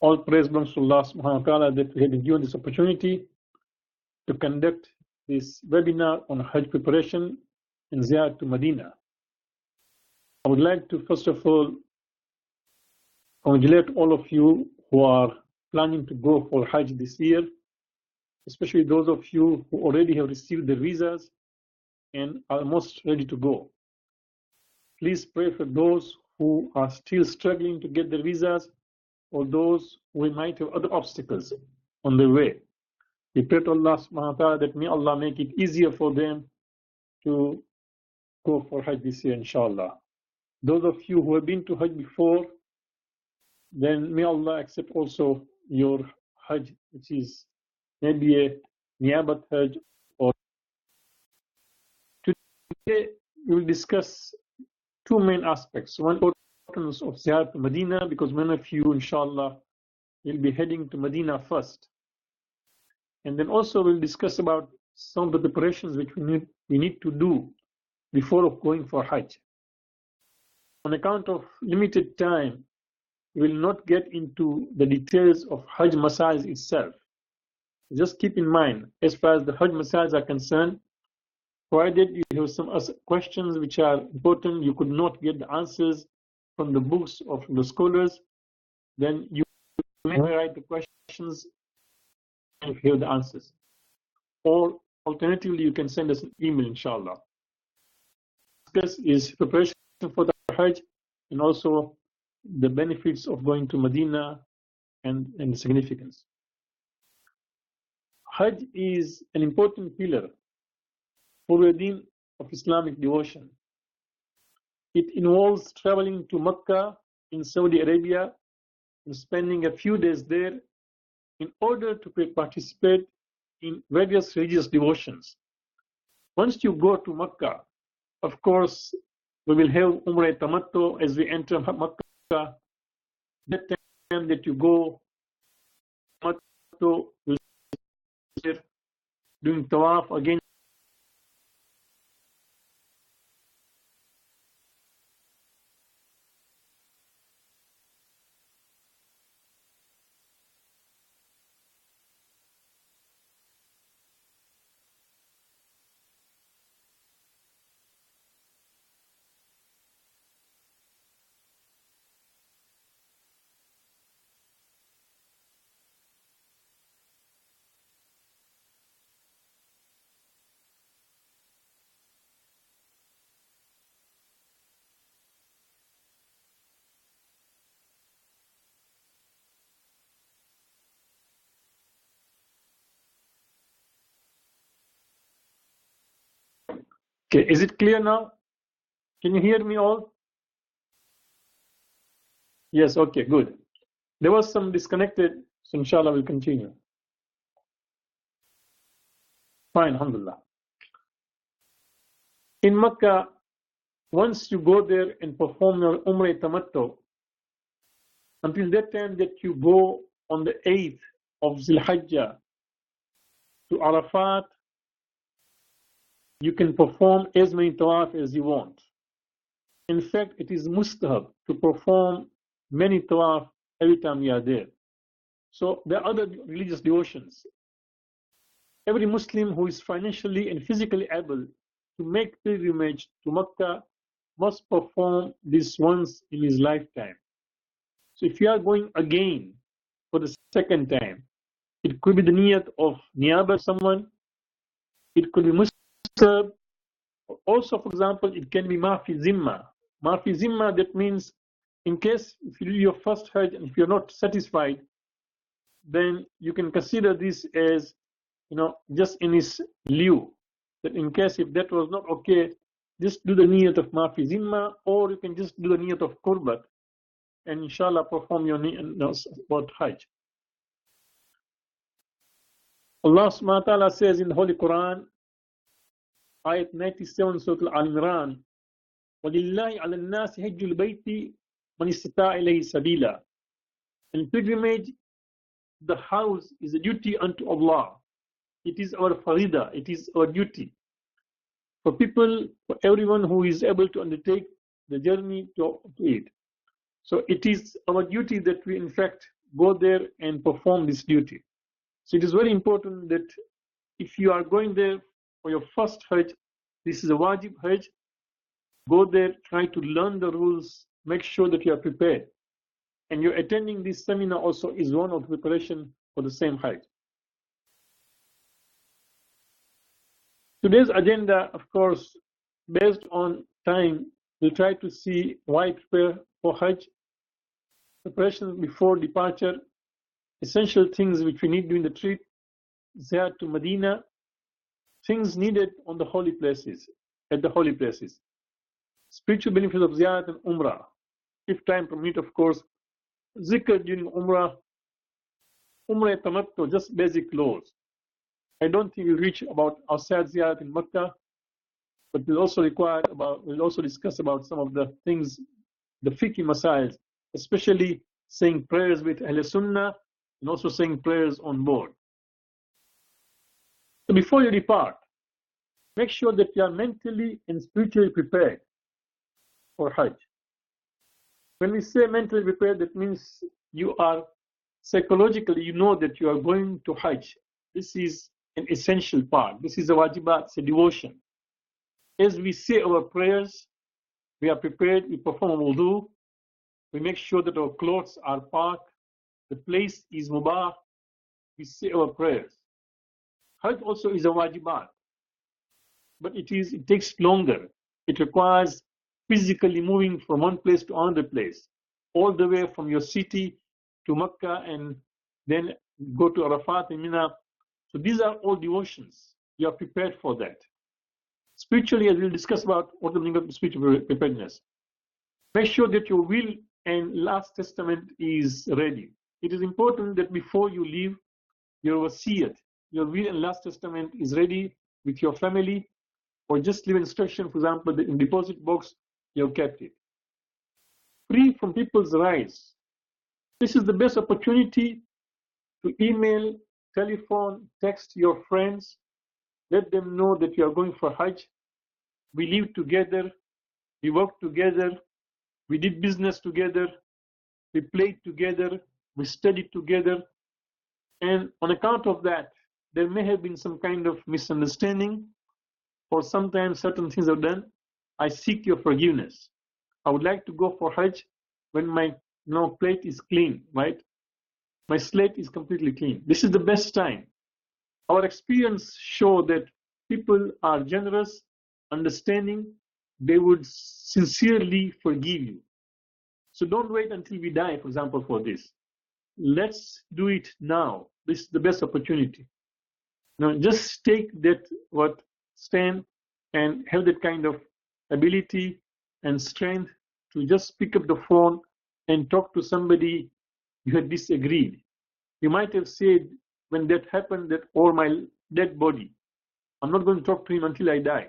All praise belongs to Allah subhanahu wa ta'ala that we have been given this opportunity to conduct this webinar on Hajj preparation and Ziyarat to Medina. I would like to first of all congratulate all of you who are planning to go for Hajj this year, especially those of you who already have received the visas and are almost ready to go. Please pray for those who are still struggling to get their visas or those who might have other obstacles on their way. We pray to Allah subhanahu wa ta'ala that may Allah make it easier for them to go for Hajj this year, inshallah. Those of you who have been to Hajj before, then may Allah accept also your Hajj, which is maybe a Niyabat Hajj. Or today we will discuss two main aspects. One, importance of Ziyarat to Medina, because many of you, inshallah, will be heading to Medina first. And then also we'll discuss about some of the preparations which we need to do before going for Hajj. On account of limited time, we will not get into the details of Hajj massage itself. Just keep in mind, as far as the Hajj massage are concerned, provided you have some questions which are important, you could not get the answers from the books or from the scholars, then you may write the questions if you have the answers. Or alternatively, you can send us an email, inshallah. This is preparation for the Hajj and also the benefits of going to Medina and the significance. Hajj is an important pillar for the deen of Islamic devotion. It involves traveling to Mecca in Saudi Arabia and spending a few days there in order to participate in various religious devotions. Once you go to Mecca, of course, we will have Umrah Tamattu as we enter Mecca. That time that you go, Tamattu will be doing Tawaf again. Okay, is it clear now? Can you hear me all? Yes, okay, good. There was some disconnected, so inshallah we'll continue. Fine, alhamdulillah. In Mecca, once you go there and perform your Umrah Tamattu, until that time that you go on the 8th of Zil-Hajjah to Arafat, you can perform as many tawaf as you want. In fact, it is mustahab to perform many tawaf every time you are there. So there are other religious devotions. Every Muslim who is financially and physically able to make pilgrimage to Mecca must perform this once in his lifetime. So if you are going again for the second time, it could be the niyat of niyaba someone, it could be mustahab. Also, for example, it can be mafi zimma. Mafi zimma, that means in case if you do your first Hajj and if you're not satisfied, then you can consider this as, just in his lieu. That in case if that was not okay, just do the niyat of mafi zimma, or you can just do the niyat of qurbat and inshallah perform your about Hajj. Allah subhanahu wa ta'ala says in the Holy Quran, Ayat 97, Surah Al-Imran, وَلِلَّهِ عَلَى النَّاسِ حِجُّ الْبَيْتِ مَنِ اسْتَطَاعَ إِلَيْهِ سَبِيلًا. In pilgrimage, the house is a duty unto Allah. It is our farida, it is our duty. For people, for everyone who is able to undertake the journey to it. So it is our duty that we in fact go there and perform this duty. So it is very important that if you are going there for your first Hajj, this is a wajib Hajj, go there, try to learn the rules, make sure that you are prepared. And you're attending this seminar also is one of the preparation for the same Hajj. Today's agenda, of course, based on time, we'll try to see why prepare for Hajj, preparation before departure, essential things which we need during the trip, Ziyarah to Medina, things needed on the holy places, at the holy places, spiritual benefits of Ziyarah and Umrah. If time permit, of course, zikr during Umrah tamattu, just basic laws. I don't think we'll reach about outside Ziyarah in Makkah, but we'll also discuss about some of the things, the fiqh masails, especially saying prayers with Ahl Sunnah and also saying prayers on board. So before you depart, make sure that you are mentally and spiritually prepared for Hajj. When we say mentally prepared, that means you are psychologically, you know that you are going to Hajj. This is an essential part. This is a wajibat, it's a devotion. As we say our prayers, we are prepared, we perform wudu, we make sure that our clothes are parked, the place is mubah, we say our prayers. Hajj also is a wajibat, but it takes longer. It requires physically moving from one place to another place, all the way from your city to Makkah and then go to Arafat and Mina. So these are all devotions. You are prepared for that. Spiritually, as we'll discuss about what the meaning of spiritual preparedness. Make sure that your will and last testament is ready. It is important that before you leave, your wasiyat, your will and last testament is ready with your family, or just leave instruction, for example, in the deposit box, you have kept it. Free from people's rights. This is the best opportunity to email, telephone, text your friends, let them know that you are going for Hajj. We live together, we work together, we did business together, we played together, we studied together, and on account of that, there may have been some kind of misunderstanding, or sometimes certain things are done. I seek your forgiveness. I would like to go for Hajj when my plate is clean, right? My slate is completely clean. This is the best time. Our experience show that people are generous, understanding, they would sincerely forgive you. So don't wait until we die, for example, for this. Let's do it now. This is the best opportunity. Now just take that stand and have that kind of ability and strength to just pick up the phone and talk to somebody you had disagreed. You might have said when that happened that, or my dead body, I'm not going to talk to him until I die.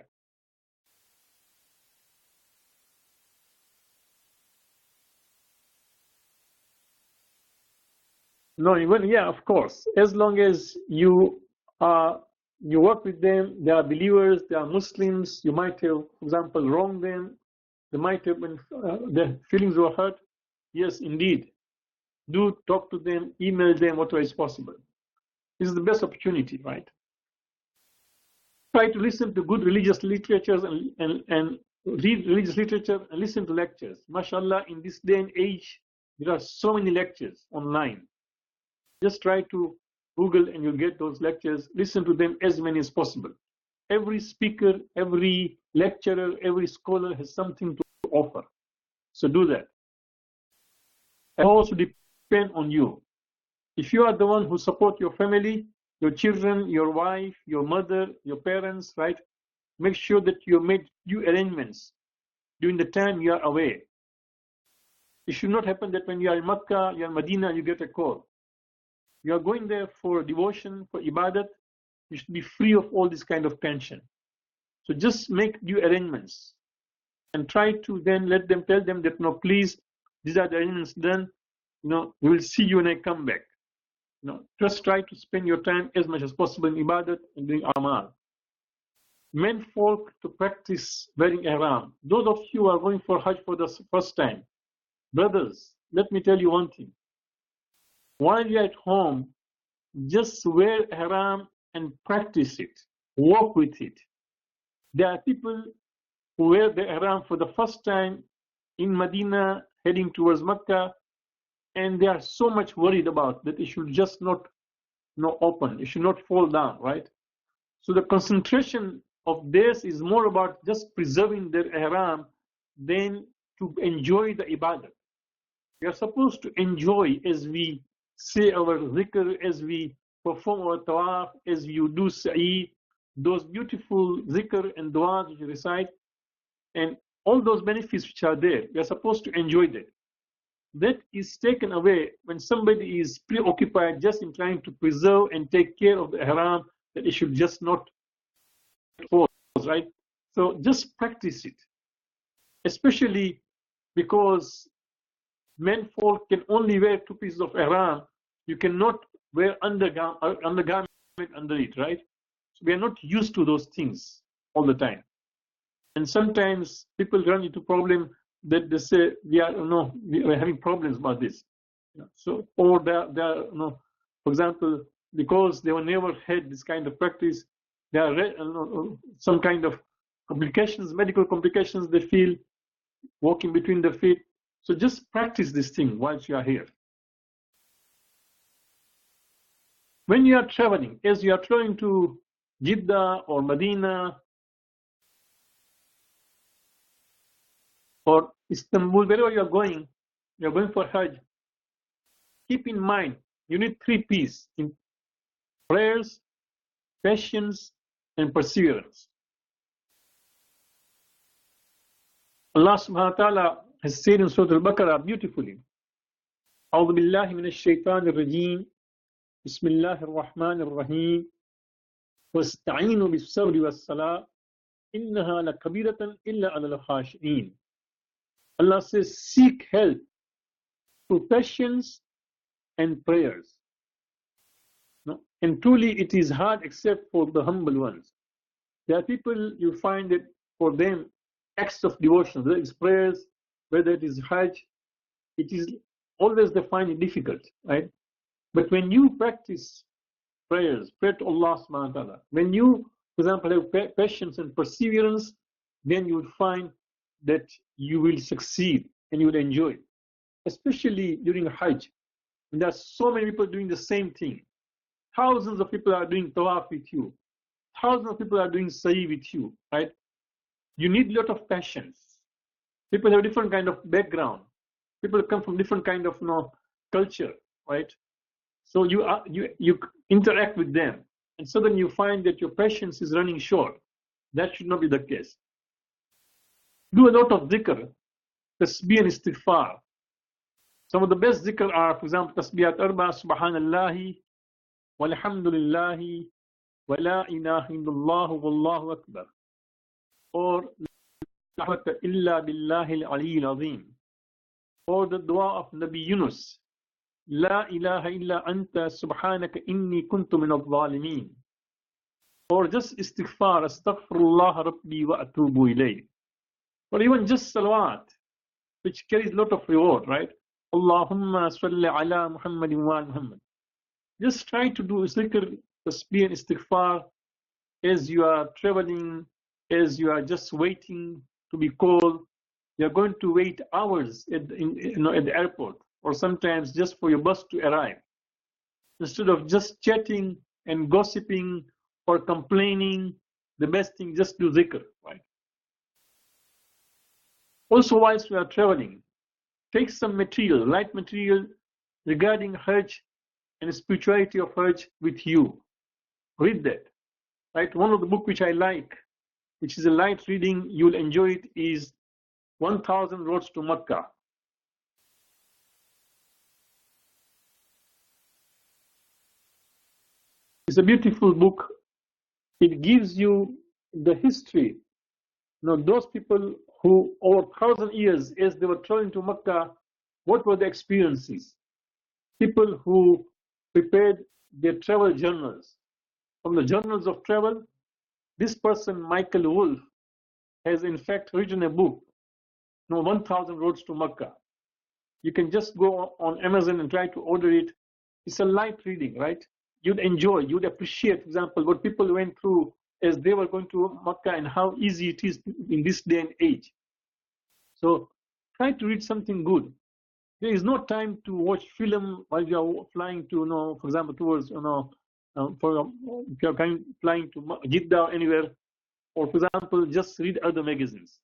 No, even, yeah, of course. As long as you work with them, they are believers, they are Muslims, you might have, for example, wronged them, they might have been, their feelings were hurt. Yes, indeed. Do talk to them, email them, whatever is possible. This is the best opportunity, right? Try to listen to good religious literatures and read religious literature and listen to lectures. MashaAllah, in this day and age, there are so many lectures online. Just try to Google and you'll get those lectures. Listen to them as many as possible. Every speaker, every lecturer, every scholar has something to offer. So do that. It also depends on you. If you are the one who support your family, your children, your wife, your mother, your parents, right? Make sure that you made due arrangements during the time you are away. It should not happen that when you are in Makkah, you are in Medina, you get a call. You are going there for devotion, for ibadat. You should be free of all this kind of tension. So just make due arrangements and try to then tell them that, no, please, these are the arrangements done. We will see you when I come back. Just try to spend your time as much as possible in ibadat and doing amal. Men folk to practice wearing ihram. Those of you who are going for Hajj for the first time, brothers, let me tell you one thing. While you're at home, just wear ihram and practice it. Walk with it. There are people who wear the ihram for the first time in Medina, heading towards Mecca, and they are so much worried about that it should just not open. It should not fall down, right? So the concentration of this is more about just preserving their ihram than to enjoy the ibadah. We are supposed to enjoy as we say our zikr, as we perform our tawaf, as you do sa'i, those beautiful zikr and du'as which you recite, and all those benefits which are there. We are supposed to enjoy that. That is taken away when somebody is preoccupied just in trying to preserve and take care of the ihram, that it should just not fall, right? So just practice it, especially because men folk can only wear 2 pieces of ihram. You cannot wear undergarment under it, right? So we are not used to those things all the time. And sometimes people run into problem that they say we are having problems about this. So, or there for example, because they were never had this kind of practice, there are some kind of complications, medical complications they feel walking between the feet. So just practice this thing whilst you are here. When you are traveling, as you are traveling to Jeddah or Medina or Istanbul, wherever you are going for Hajj, keep in mind you need 3 P's in prayers, patience, and perseverance. Allah subhanahu wa ta'ala has said in Surah Al-Baqarah beautifully, أعوذ بالله من الشيطان الرجيم بسم الله الرحمن الرحيم واستعينوا بالصبر والصلاة إنها لكبيرة إلا على الخاشعين. Allah says, seek help through patience and prayers. No? And truly it is hard except for the humble ones. There are people you find that for them acts of devotion, whether it's prayers, whether it is Hajj, it is always they find it difficult, right? But when you practice prayers, pray to Allah subhanahu wa ta'ala, when you, for example, have patience and perseverance, then you will find that you will succeed and you will enjoy it. Especially during Hajj. And there are so many people doing the same thing. Thousands of people are doing tawaf with you. Thousands of people are doing sa'i with you, right? You need a lot of patience. People have different kind of background. People come from different kind of culture, right? So you interact with them, and suddenly you find that your patience is running short. That should not be the case. Do a lot of dhikr, tasbih and istighfar. Some of the best dhikr are, for example, tasbihat arba, subhanallahi, walhamdulillahi, wa la ilaha illallah, wallahu akbar. Or la quwwata illa billahi al-ali al-azim. Or the dua of Nabi Yunus, La ilaha illa anta subhanaka inni kuntu min al-zalimin. Or just istighfar, astaghfirullah rabbi wa atubu ilayh. Or even just salawat, which carries a lot of reward, right? Allahumma salli ala Muhammadin wa Muhammad. Just try to do zikr, tasbih and istighfar as you are traveling, as you are just waiting to be called. You are going to wait hours at the airport, or sometimes just for your bus to arrive. Instead of just chatting and gossiping or complaining, the best thing, just do zikr, right? Also, whilst we are traveling, take some material, light material regarding Hajj and the spirituality of Hajj with you. Read that, right? One of the books which I like, which is a light reading, you'll enjoy it, is 1000 Roads to Makkah. It's a beautiful book. It gives you the history. Those people who, over 1,000 years, as they were traveling to Makkah, what were the experiences? People who prepared their travel journals. From the journals of travel, this person, Michael Wolff, has in fact written a book, 1000 Roads to Makkah. You can just go on Amazon and try to order it. It's a light reading, right? You'd enjoy, you'd appreciate, for example, what people went through as they were going to Makkah and how easy it is in this day and age. So try to read something good. There is no time to watch film while you are flying to, for example, towards, if you are flying to Jeddah or anywhere, or for example, just read other magazines.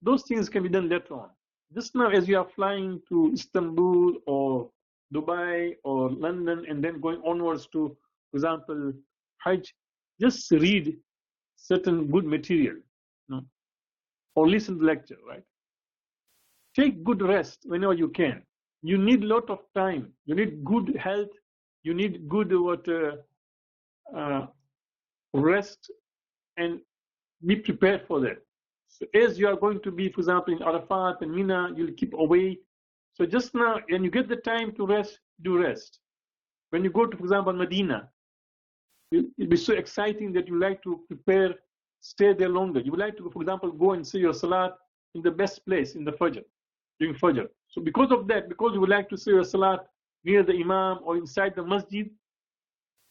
Those things can be done later on. Just now, as you are flying to Istanbul or Dubai or London and then going onwards to, for example, Hajj, just read certain good material, or listen to lecture, right? Take good rest whenever you can. You need a lot of time. You need good health. You need good rest, and be prepared for that. So as you are going to be, for example, in Arafat and Mina, you'll keep away. So just now, when you get the time to rest, do rest. When you go to, for example, Medina, it'll be so exciting that you like to prepare, stay there longer. You would like to, for example, go and say your salat in the best place in the Fajr, during Fajr. So because of that, because you would like to say your salat near the Imam or inside the masjid,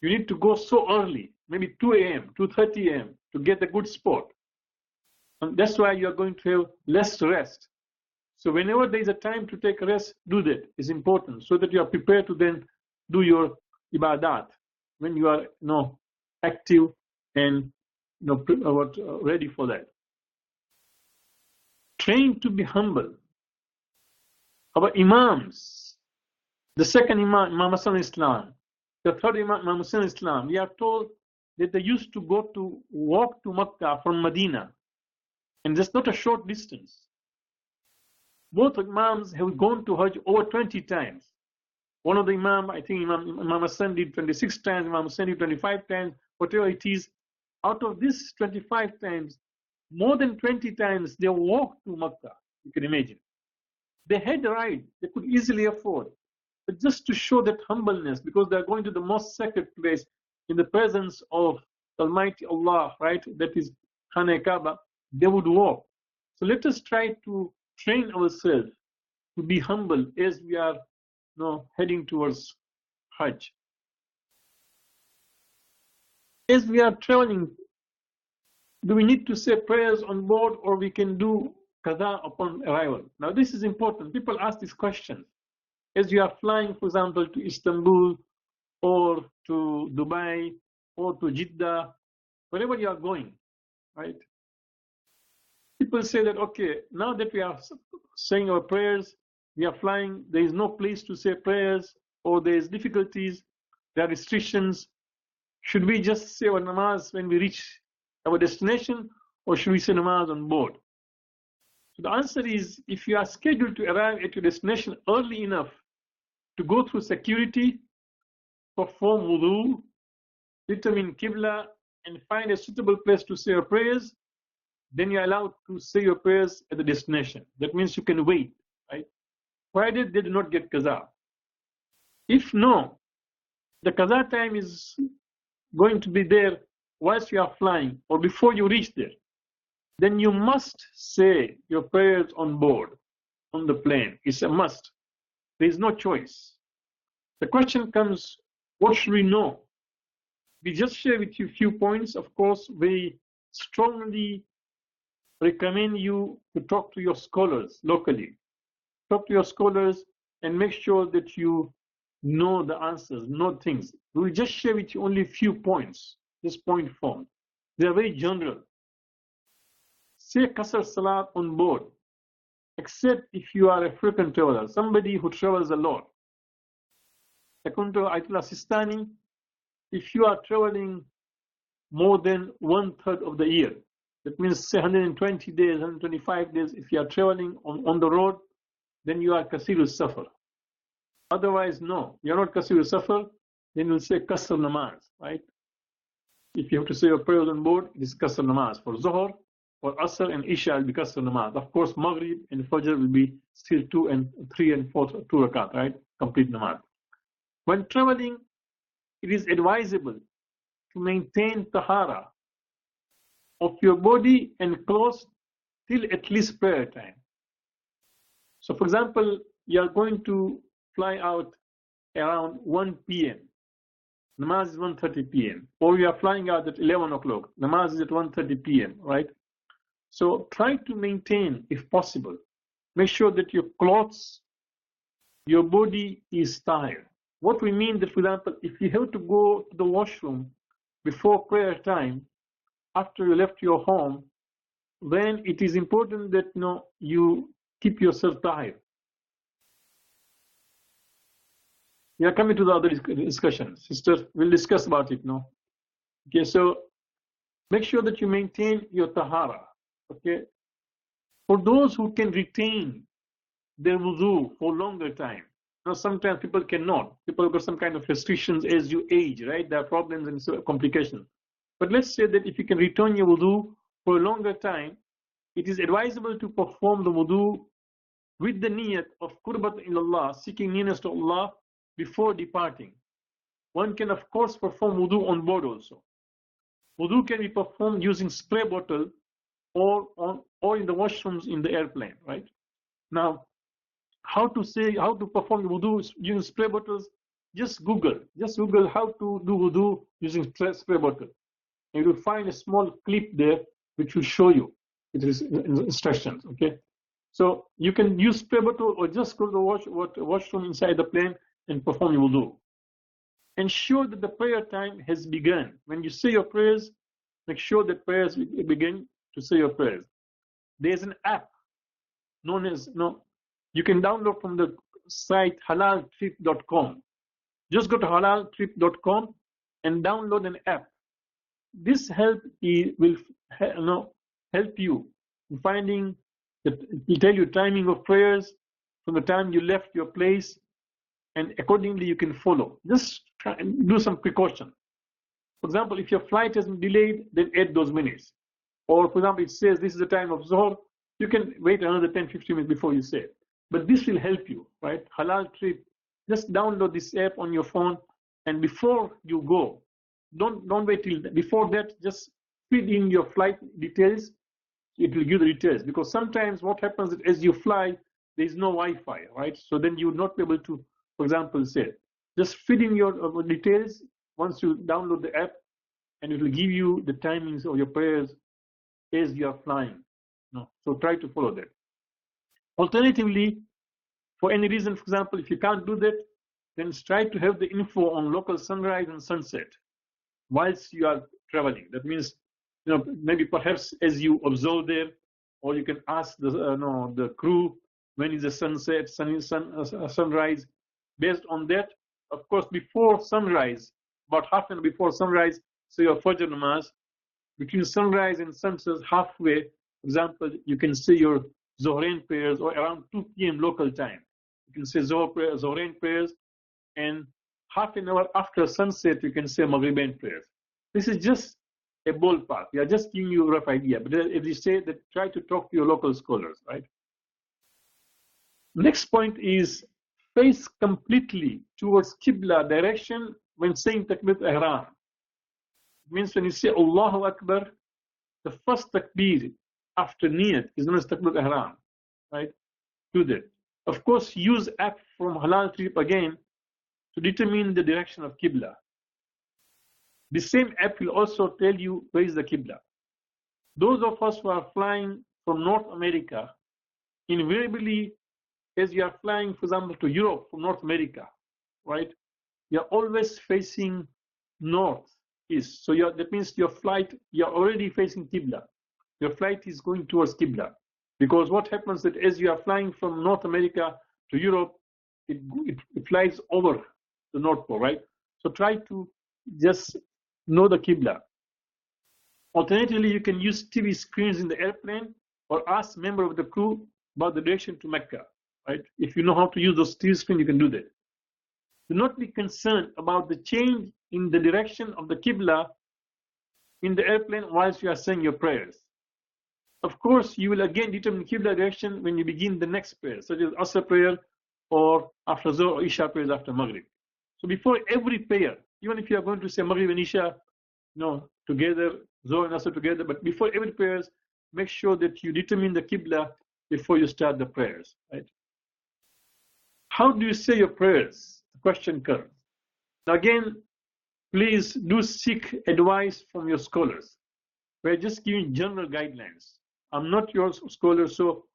you need to go so early, maybe 2 a.m., 2:30 a.m. to get a good spot. And that's why you are going to have less rest. So whenever there is a time to take rest, do that. It's important so that you are prepared to then do your ibadat when you are active and ready for that. Train to be humble. Our Imams, the second Imam, Imam Hassan Islam, the third Imam Hussein Islam, we are told that they used to walk to Makkah from Medina, and that's not a short distance. Both Imams have gone to Hajj over 20 times. One of the Imam, I think Imam Hassan did 26 times, Imam Hussein did 25 times, whatever it is. Out of this 25 times, more than 20 times they walked to Makkah, you can imagine. They had a ride, they could easily afford. But just to show that humbleness, because they are going to the most sacred place in the presence of Almighty Allah, right? That is Khana Kaaba, they would walk. So let us try to train ourselves to be humble as we are heading towards Hajj. As we are traveling, do we need to say prayers on board, or we can do qada upon arrival? Now this is important. People ask this question. As you are flying, for example, to Istanbul or to Dubai or to Jeddah, wherever you are going, right? People say that, okay, now that we are saying our prayers, we are flying, there is no place to say prayers, or there is difficulties, there are restrictions. Should we just say our namaz when we reach our destination, or should we say namaz on board? So the answer is, if you are scheduled to arrive at your destination early enough to go through security, perform wudu, determine qibla, and find a suitable place to say your prayers, then you're allowed to say your prayers at the destination. That means you can wait, right? Provided they do not get qaza. If no, the qaza time is going to be there whilst you are flying or before you reach there, then you must say your prayers on board, on the plane. It's a must. There is no choice. The question comes, what should we know? We just share with you a few points. Of course, we strongly recommend you to talk to your scholars locally. Talk to your scholars and make sure that you know the answers, know things. We will just share with you only a few points, this point form. They are very general. Say Qasr Salat on board, except if you are a frequent traveler, somebody who travels a lot. According to Ayatollah Sistani, if you are traveling more than 1/3 of the year, that means say 120 days, 125 days, if you are traveling on the road, then you are Kasirul Safar. Otherwise, no, you are not Kasirul Safar, then you'll say Qasr Namaz, right? If you have to say your prayers on board, it is Qasr Namaz. For Zuhr, for Asr and Isha, it will be Qasr Namaz. Of course, Maghrib and Fajr will be still 2 and 3 and 4, 2 rakat, right? Complete Namaz. When traveling, it is advisable to maintain tahara of your body and clothes till at least prayer time. So for example, you are going to fly out around 1 p.m. Namaz is 1:30 p.m. Or you are flying out at 11 o'clock. Namaz is at 1:30 p.m., right? So try to maintain, if possible. Make sure that your clothes, your body is tired. What we mean that, for example, if you have to go to the washroom before prayer time, after you left your home, then it is important that you keep yourself tired. We are coming to the other discussion. Sister, we'll discuss about it now. Okay, so make sure that you maintain your tahara. Okay, for those who can retain their wudu for longer time. Now, sometimes people cannot. People have got some kind of restrictions as you age, right? There are problems and complications. But let's say that if you can retain your wudu for a longer time, it is advisable to perform the wudu with the niyat of qurbat ilallah, seeking nearness to Allah before departing. One can, of course, perform wudu on board also. Wudu can be performed using spray bottle or in the washrooms in the airplane, right? Now, how to perform wudu using spray bottles? Just Google how to do wudu using spray bottle. And you will find a small clip there which will show you. It is instructions, okay? So you can use spray bottle or just go to the washroom inside the plane and perform your wudu. Ensure that the prayer time has begun. When you say your prayers, make sure that prayers begin to say your prayers. There's an app known as, you can download from the site halaltrip.com. Just go to halaltrip.com and download an app. This will help you in finding that it will tell you timing of prayers from the time you left your place, and accordingly you can follow. Just try and do some precaution. For example, if your flight has been delayed, then add those minutes. Or for example, it says this is the time of Zohar, you can wait another 10-15 minutes before you say it. But this will help you, right? Halal Trip, just download this app on your phone, and before you go, don't wait till before that, just feed in your flight details. It will give the details, because sometimes what happens is as you fly, there is no Wi-Fi, right? So then you will not be able to, for example, say, just feed in your details once you download the app, and it will give you the timings of your prayers as you are flying. So try to follow that. Alternatively, for any reason, for example, if you can't do that, then try to have the info on local sunrise and sunset whilst you are traveling. That means, maybe perhaps as you observe there, or you can ask the crew when is the sunset, sunrise. Based on that, of course, before sunrise, about half an hour before sunrise, say your Fajr namaz. Between sunrise and sunset, halfway, for example, you can say your Zohrain prayers, or around 2 p.m. local time. You can say Zohrain prayers, and half an hour after sunset, you can say Maghribain prayers. This is just a ballpark. We are just giving you a rough idea. But if you say that, try to talk to your local scholars, right? Next point is face completely towards Qibla direction when saying Takbir Ihram. It means when you say Allahu Akbar, the first takbir after niyat is known as Takbir Ihram, right? Do that. Of course, use app from Halal Trip again to determine the direction of Qibla. The same app will also tell you where is the Qibla. Those of us who are flying from North America, invariably, as you are flying, for example, to Europe from North America, right? You are always facing northeast. So that means your flight, you are already facing Qibla. Your flight is going towards Qibla. Because what happens that as you are flying from North America to Europe, it flies over the North Pole, right? So try to just know the Qibla. Alternatively, you can use TV screens in the airplane, or ask member of the crew about the direction to Mecca, right? If you know how to use those TV screens, you can do that. Do not be concerned about the change in the direction of the Qibla in the airplane whilst you are saying your prayers. Of course, you will again determine Qibla direction when you begin the next prayer, such as Asr prayer, or after Zohar or Isha prayers after Maghrib. So before every prayer, even if you are going to say Maghrib and Isha, together, Zohar and Asr together, but before every prayers, make sure that you determine the Qibla before you start the prayers, right? How do you say your prayers? The question curve. Now again, please do seek advice from your scholars. We're just giving general guidelines. I'm not your scholar, so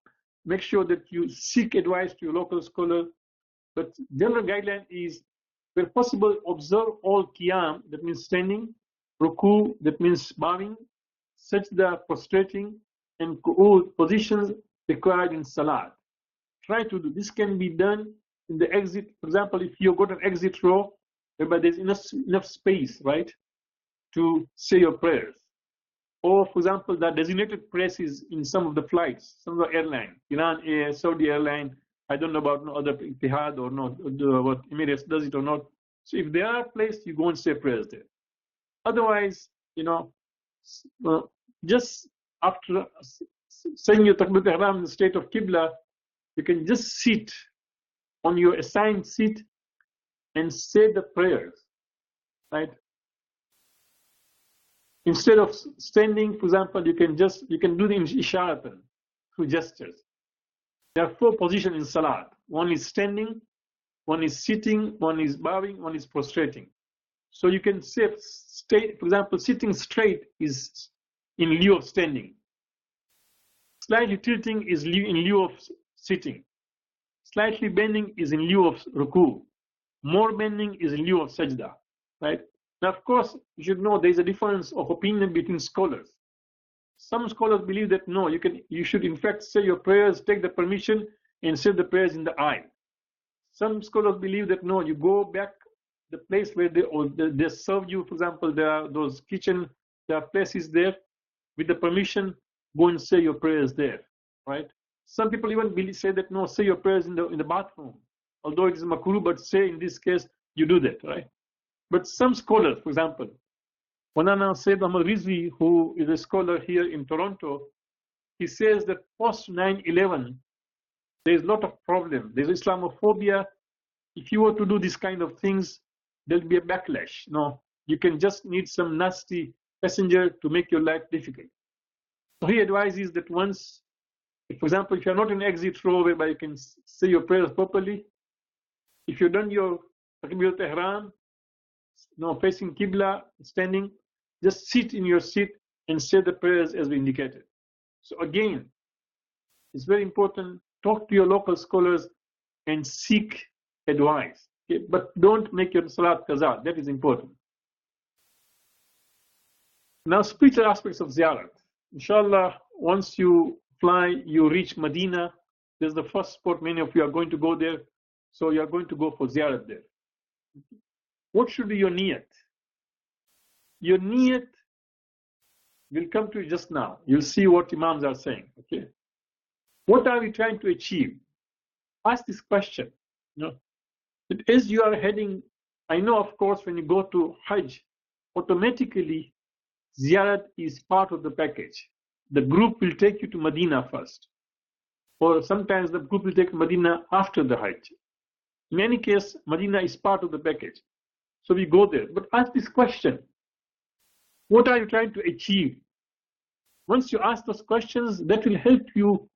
make sure that you seek advice to your local scholar. But general guideline is, where possible, observe all qiyam, that means standing, ruku, that means bowing, sajda, prostrating, and qu'ud, positions required in salat. Try to do this. Can be done in the exit. For example, if you've got an exit row whereby there's enough space, right, to say your prayers. Or, for example, the designated places in some of the flights, some of the airline, Iran Air, Saudi Airline, I don't know about no other Ittihad or not, what Emirates does it or not. So if there are places, you go and say prayers there. Otherwise, just after saying your Takbir Ihram in the state of Qibla, you can just sit on your assigned seat and say the prayers, right? Instead of standing, for example, you can do the isharatan through gestures. There are 4 positions in salat. One is standing, one is sitting, one is bowing, one is prostrating. So you can say, for example, sitting straight is in lieu of standing. Slightly tilting is in lieu of sitting. Slightly bending is in lieu of ruku. More bending is in lieu of sajda, right? Now, of course, you should know there is a difference of opinion between scholars. Some scholars believe that no, you should in fact say your prayers, take the permission, and say the prayers in the aisle. Some scholars believe that no, you go back the place where they serve you. For example, there are those kitchen, there are places there with the permission. Go and say your prayers there, right? Some people even say that no, say your prayers in the bathroom, although it is makruh, but say in this case you do that, right? But some scholars, for example, Maulana Sayyid Ahmad Rizvi, who is a scholar here in Toronto, he says that post 9/11, there is a lot of problem. There's Islamophobia. If you were to do this kind of things, there'll be a backlash. No, you can just need some nasty passenger to make your life difficult. So he advises that once, for example, if you're not in exit row whereby you can say your prayers properly, if you've done your Takbiratul Ihram, facing Qibla, standing, just sit in your seat and say the prayers as we indicated. So again, it's very important, talk to your local scholars and seek advice. Okay? But don't make your salat qaza, that is important. Now, spiritual aspects of ziyarat. Inshallah, once you fly, you reach Medina. There's the first spot, many of you are going to go there. So you are going to go for ziyarat there. What should be your niyat? Your niyat will come to you just now. You'll see what Imams are saying. Okay. What are we trying to achieve? Ask this question. As you are heading, I know, of course, when you go to Hajj, automatically ziyarat is part of the package. The group will take you to Medina first. Or sometimes the group will take Medina after the Hajj. In any case, Medina is part of the package. So we go there. But ask this question. What are you trying to achieve? Once you ask those questions, that will help you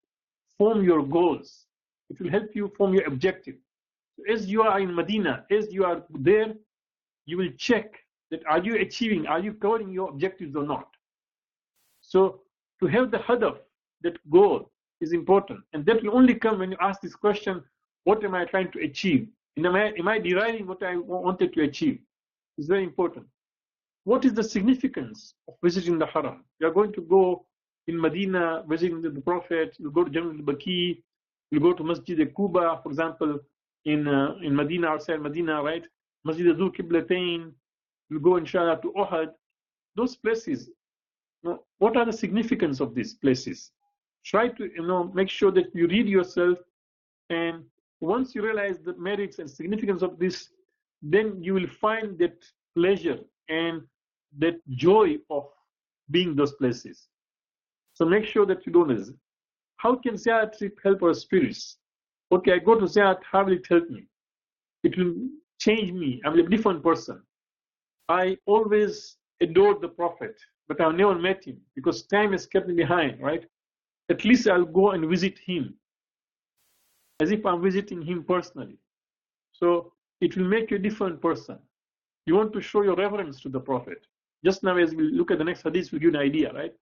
form your goals. It will help you form your objective. As you are in Medina, as you are there, you will check that are you achieving, are you covering your objectives or not. So to have the hadaf, that goal, is important. And that will only come when you ask this question, what am I trying to achieve? And am I deriving what I wanted to achieve? It's very important. What is the significance of visiting the Haram? You are going to go in Medina, visiting the Prophet, you'll go to Jannah al-Baqi, you'll go to Masjid al-Quba, for example, in Medina, outside Medina, right? Masjid al-Zu Qiblatain, you'll go inshallah to Uhud. Those places, what are the significance of these places? Try to make sure that you read yourself, and once you realize the merits and significance of this, then you will find that pleasure and that joy of being those places. So make sure that you don't miss. How can Ziyarat trip help our spirits? Okay, I go to Ziyarat, how will it help me? It will change me. I'm a different person. I always adored the Prophet, but I've never met him because time has kept me behind, right? At least I'll go and visit him as if I'm visiting him personally. So it will make you a different person. You want to show your reverence to the Prophet. Just now, as we look at the next hadith, we'll give you an idea, right?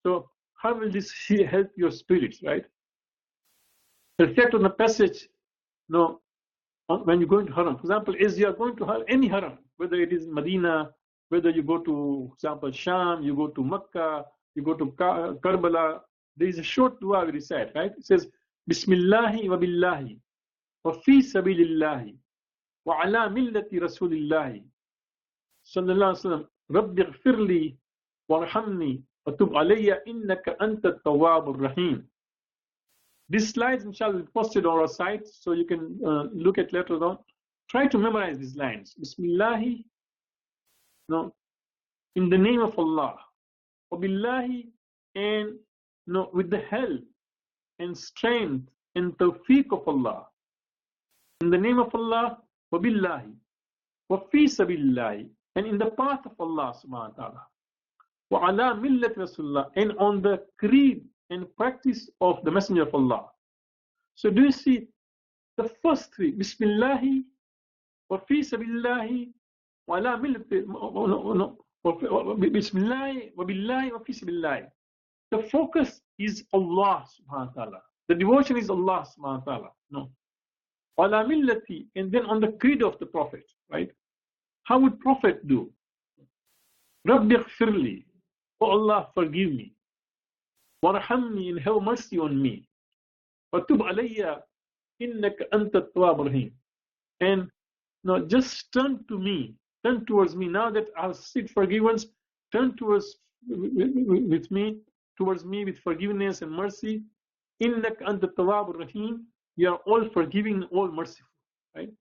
So, how will this help your spirits, right? Reflect on the passage, when you go into haram. For example, as you are going to any haram, whether it is Medina, whether you go to, for example, Sham, you go to Makkah, you go to Karbala, there is a short dua we recite, right? It says, Bismillahi wa billahi, wa fi sabilillahi, wa ala millati rasulillahi, sallallahu alaihi wasallam, rabbi ghfirli, warhamni, wa tub alayya innaka anta tawwabur rahim. These slides, inshallah, will be posted on our site, so you can look at later on. Try to memorize these lines. Bismillahi, in the name of Allah. Wabillahi, and with the help and strength and tawfiq of Allah. In the name of Allah, wabillahi, wa fi sabilillahi, and in the path of Allah subhanahu wa ta'ala. Wa ala millat Rasulullah, and on the creed and practice of the Messenger of Allah. So do you see the first three? Bismillahi, wa fi sabilillahi, wa ala millat, Bismillahi, wa billahi, wa fi sabilillahi. The focus is Allah subhanahu wa ta'ala. The devotion is Allah subhanahu wa ta'ala. No. Wa ala millati, and then on the creed of the Prophet, right? How would Prophet do? Rabbi ghfirli, oh Allah, forgive me. Warhamni, and have mercy on me. Watub alayya, innaka anta tawwabur rahim. And just turn to me, turn towards me. Now that I've seek forgiveness, turn towards with me, towards me with forgiveness and mercy. Innaka anta tawwabur rahim. You are all forgiving, all merciful, right?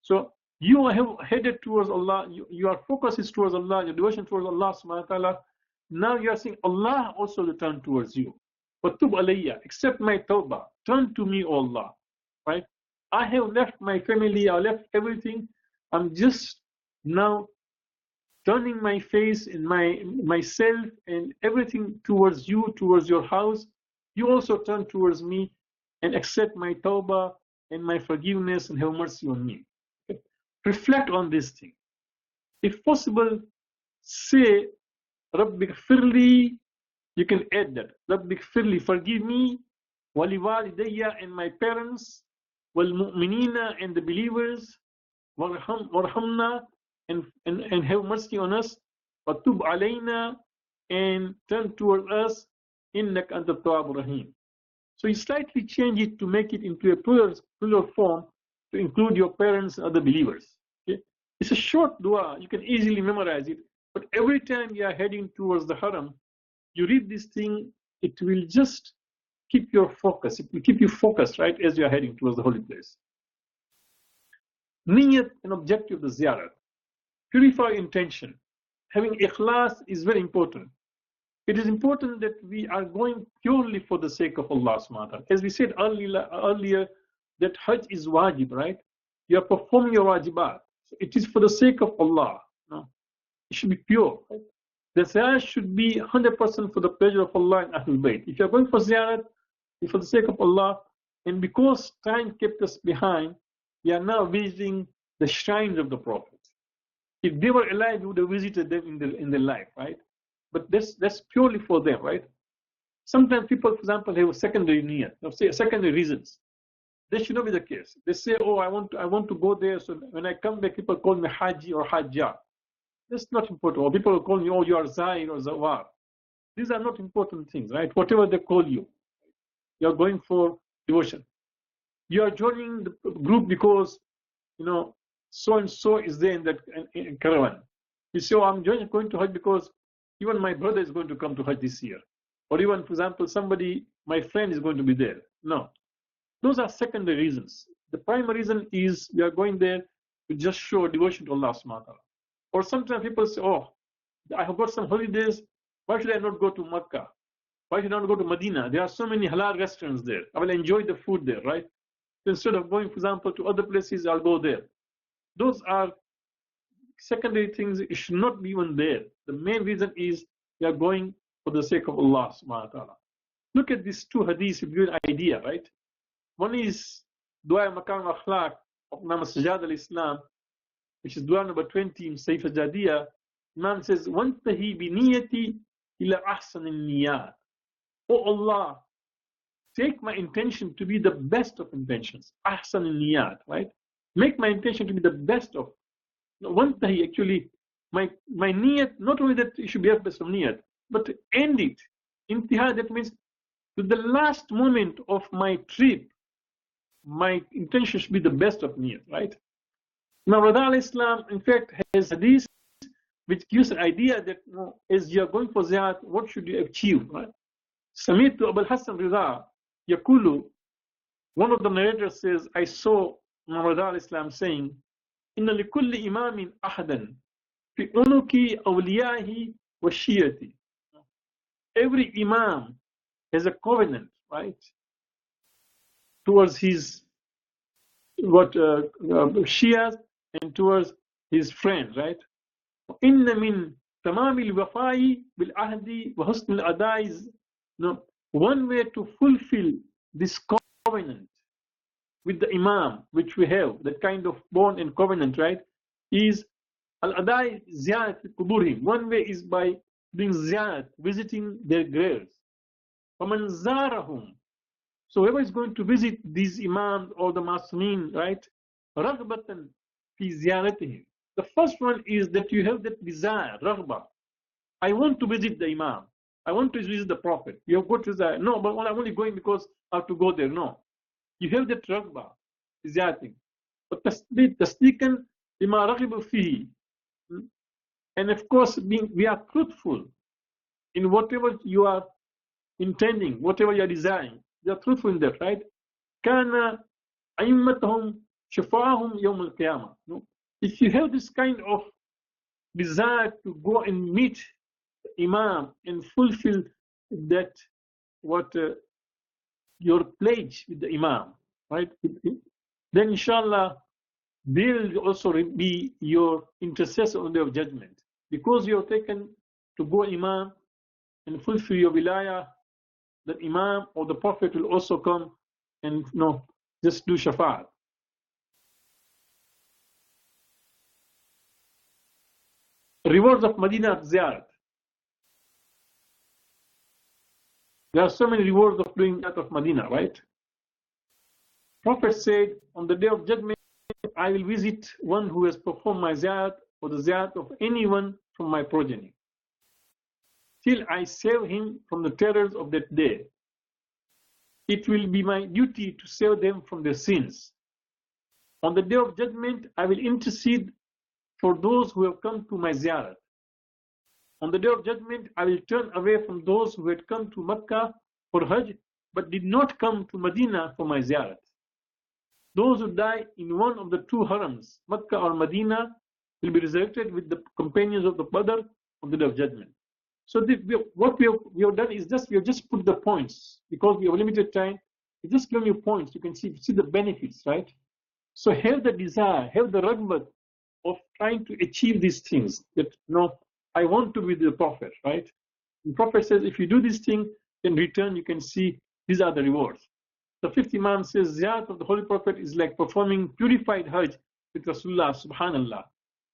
So you have headed towards Allah. Your focus is towards Allah. Your devotion towards Allah subhanahu wa ta'ala. Now you are saying Allah also will turn towards you. Watub alayya, accept my tawbah. Turn to me, O Allah. Right? I have left my family, I left everything. I'm just now turning my face and myself and everything towards you, towards your house. You also turn towards me and accept my tawbah and my forgiveness and have mercy on me. Okay? Reflect on this thing. If possible, say, Rabbi ghfirli, you can add that. Rabbi ghfirli, forgive me, wali walidayya, and my parents, wal mu'minina, and the believers, warhamna, and have mercy on us, watub alayna, and turn toward us, innaka anta tawwabur rahim. So you slightly change it to make it into a plural form to include your parents and other believers. Okay? It's a short dua, you can easily memorize it, but every time you are heading towards the haram, you read this thing, it will just keep your focus. It will keep you focused, right, as you are heading towards the holy place. Niyat, an objective of the ziyarat. Purify intention. Having ikhlas is very important. It is important that we are going purely for the sake of Allah subhanahu wa ta'ala. As we said earlier, that Hajj is wajib, right? You are performing your wajibat. So it is for the sake of Allah. No? It should be pure, right? The ziyarat should be 100% for the pleasure of Allah and Ahlul Bayt. If you are going for ziyarat, it's for the sake of Allah, and because time kept us behind, we are now visiting the shrines of the Prophet. If they were alive, we would have visited them in their life, right? But that's purely for them, right? Sometimes people, for example, have a secondary niyat, say secondary reasons. This should not be the case. They say, oh, I want to go there, so when I come back, people call me Haji or Hajja. That's not important. Or people will call me, oh, you are Zaid or Zawar. These are not important things, right? Whatever they call you, you are going for devotion. You are joining the group because, so and so is there in that in caravan. You say, oh, I'm going to Hajj because even my brother is going to come to Hajj this year. Or even, for example, my friend is going to be there. No. Those are secondary reasons. The primary reason is we are going there to just show devotion to Allah subhanahu wa ta'ala. Or sometimes people say, oh, I have got some holidays. Why should I not go to Makkah? Why should I not go to Medina? There are so many halal restaurants there. I will enjoy the food there, right? So instead of going, for example, to other places, I'll go there. Those are secondary things. It should not be even there. The main reason is we are going for the sake of Allah subhanahu wa ta'ala. Look at these two hadiths to give you an idea, right? One is Dua Makam Akhlaq, of Imam Sajjad al-Islam, which is dua number 20 in Saif al-Jadiyah, Imam says, وَانْتَهِي بِنِيَّتِي إِلَى أَحْسَنِ النِّيَّاتِ. Oh Allah, take my intention to be the best of intentions. Ahsan al-niyat, right? Make my intention to be the best of. Wantahi, actually, my niyat, not only that it should be the best of niyat, but to end it. Intiha, that means to the last moment of my trip, my intention should be the best of niyat, right? Now, Rada al-Islam, in fact, has hadith which gives an idea that as you are going for ziyarah, what should you achieve, right? Samitu Abul Hassan Rida Yakulu, one of the narrators says, I saw Muhammad al-Islam saying, Inna likulli imamin ahadan fi unuki awliyahi wa shiyati. Every imam has a covenant, right, towards his Shias and towards his friends, right? Inna min tamamil wafai bil ahdi wa husn al adai. No, one way to fulfill this covenant with the Imam, which we have, that kind of bond and covenant, right, is al-adai ziyarat kuburhim. One way is by doing ziyarat, visiting their graves. وَمَنْ زَارَهُمْ. So whoever is going to visit these Imams or the Masumeen, right, رَغْبَةً فِي زِيَارَتِهِمْ. The first one is that you have that desire, raghba. I want to visit the Imam. I want to visit the Prophet. You have got desire. No, but I'm only going because I have to go there. No. You have that raghba, ziyarating. But tasdiqan bima raghibu fihi. And of course, we are truthful in whatever you are intending, whatever you are desiring. You are truthful in that, right? Kana aimmatahum shafa'ahum yawm al-qiyamah. If you have this kind of desire to go and meet the Imam and fulfill that, your pledge with the Imam, right? Then inshallah, they will also be your intercessor on the day of judgment. Because you are taken to go Imam and fulfill your wilayah, the Imam or the Prophet will also come and just do shafa'at. Rewards of Medina Ziyarat. There are so many rewards of doing that of Medina, right? Prophet said, on the day of judgment, I will visit one who has performed my ziyarat or the ziyarat of anyone from my progeny, till I save him from the terrors of that day. It will be my duty to save them from their sins. On the day of judgment, I will intercede for those who have come to my ziyarat. On the day of judgment, I will turn away from those who had come to Mecca for Hajj, but did not come to Medina for my ziyarat. Those who die in one of the two harams, Mecca or Medina, will be resurrected with the companions of the Badr on the day of judgment. So what we have done is we have just put the points, because we have limited time. We just give you points. You can see the benefits, right? So have the desire, have the ragbat of trying to achieve these things. That I want to be the Prophet, right? The Prophet says, if you do this thing, in return you can see these are the rewards. The fifth Imam says, Ziyarat of the Holy Prophet is like performing purified Hajj with Rasulullah, subhanallah.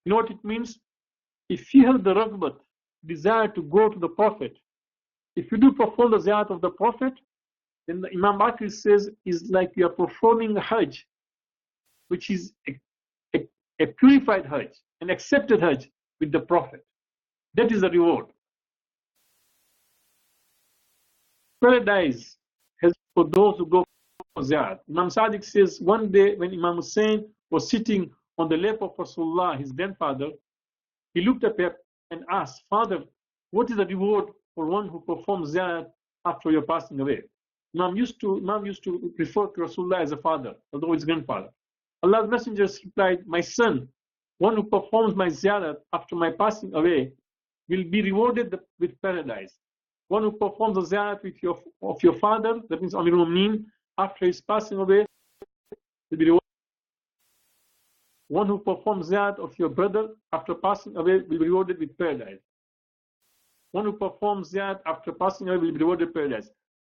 You know what it means? If you have the ragbat, desire to go to the Prophet, if you do perform the Ziyarat of the Prophet, then the Imam Bakr says is like you are performing a Hajj, which is a purified Hajj, an accepted Hajj with the Prophet. That is the reward. Paradise has for those who go for Ziyarat. Imam Sadiq says one day when Imam Hussein was sitting on the lap of Rasulullah, his grandfather, he looked up and asked, Father, what is the reward for one who performs Ziyarat after your passing away? Imam used to refer to Rasulullah as a father, although his grandfather. Allah's Messenger replied, my son, one who performs my Ziyarat after my passing away will be rewarded with paradise. One who performs the Ziyarat of your father, that means Amirul Mu'mineen, after his passing away, will be rewarded. One who performs Ziyarat of your brother after passing away will be rewarded with paradise. One who performs Ziyarat after passing away will be rewarded with paradise.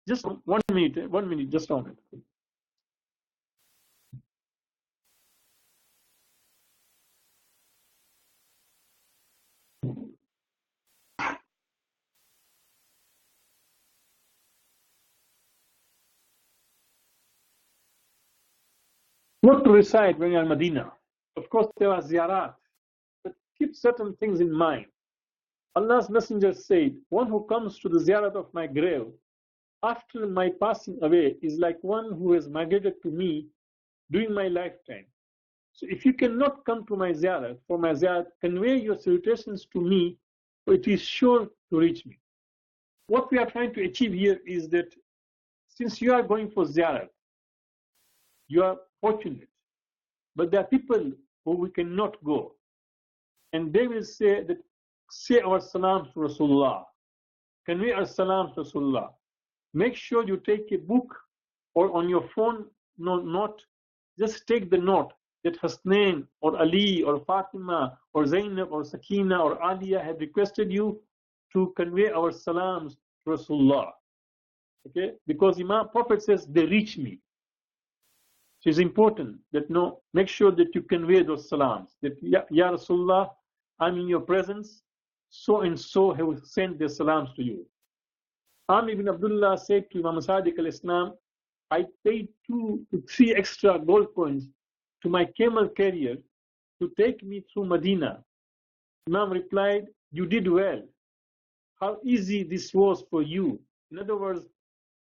Just 1 minute, just a minute. What to recite when you're in Medina? Of course, there are ziyarat, but keep certain things in mind. Allah's Messenger said, one who comes to the ziyarat of my grave after my passing away is like one who has migrated to me during my lifetime. So if you cannot come to my ziyarat, for my ziyarat, convey your salutations to me, for it is sure to reach me. What we are trying to achieve here is that since you are going for ziyarat, you are fortunate. But there are people who we cannot go. And they will say that, say our salams to Rasulullah. Convey our salams to Rasulullah. Make sure you take a book or on your phone note. Just take the note that Hasanayn or Ali or Fatima or Zainab or Sakina or Aliyah have requested you to convey our salams to Rasulullah. Okay? Because Imam Prophet says, they reach me. So it's important that make sure that you convey those salams. That Ya Rasulullah, I'm in your presence, so and so have sent their salams to you. Amr ibn Abdullah said to Imam Sadiq al-Islam, I paid 2 to 3 extra gold coins to my camel carrier to take me through Medina. Imam replied, you did well. How easy this was for you. In other words,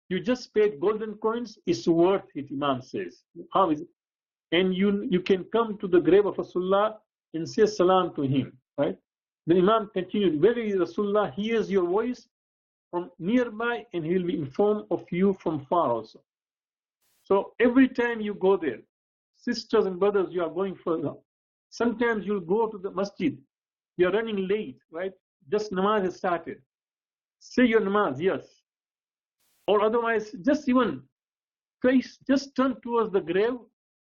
you just paid golden coins, it's worth it, Imam says. How is it? And you can come to the grave of Rasulullah and say salam to him, right? The Imam continued, very Rasulullah hears your voice from nearby and he will be informed of you from far also. So every time you go there, sisters and brothers, you are going further. Sometimes you'll go to the masjid, you're running late, right? Just namaz has started. Say your namaz, yes. Or otherwise, just even face, just turn towards the grave,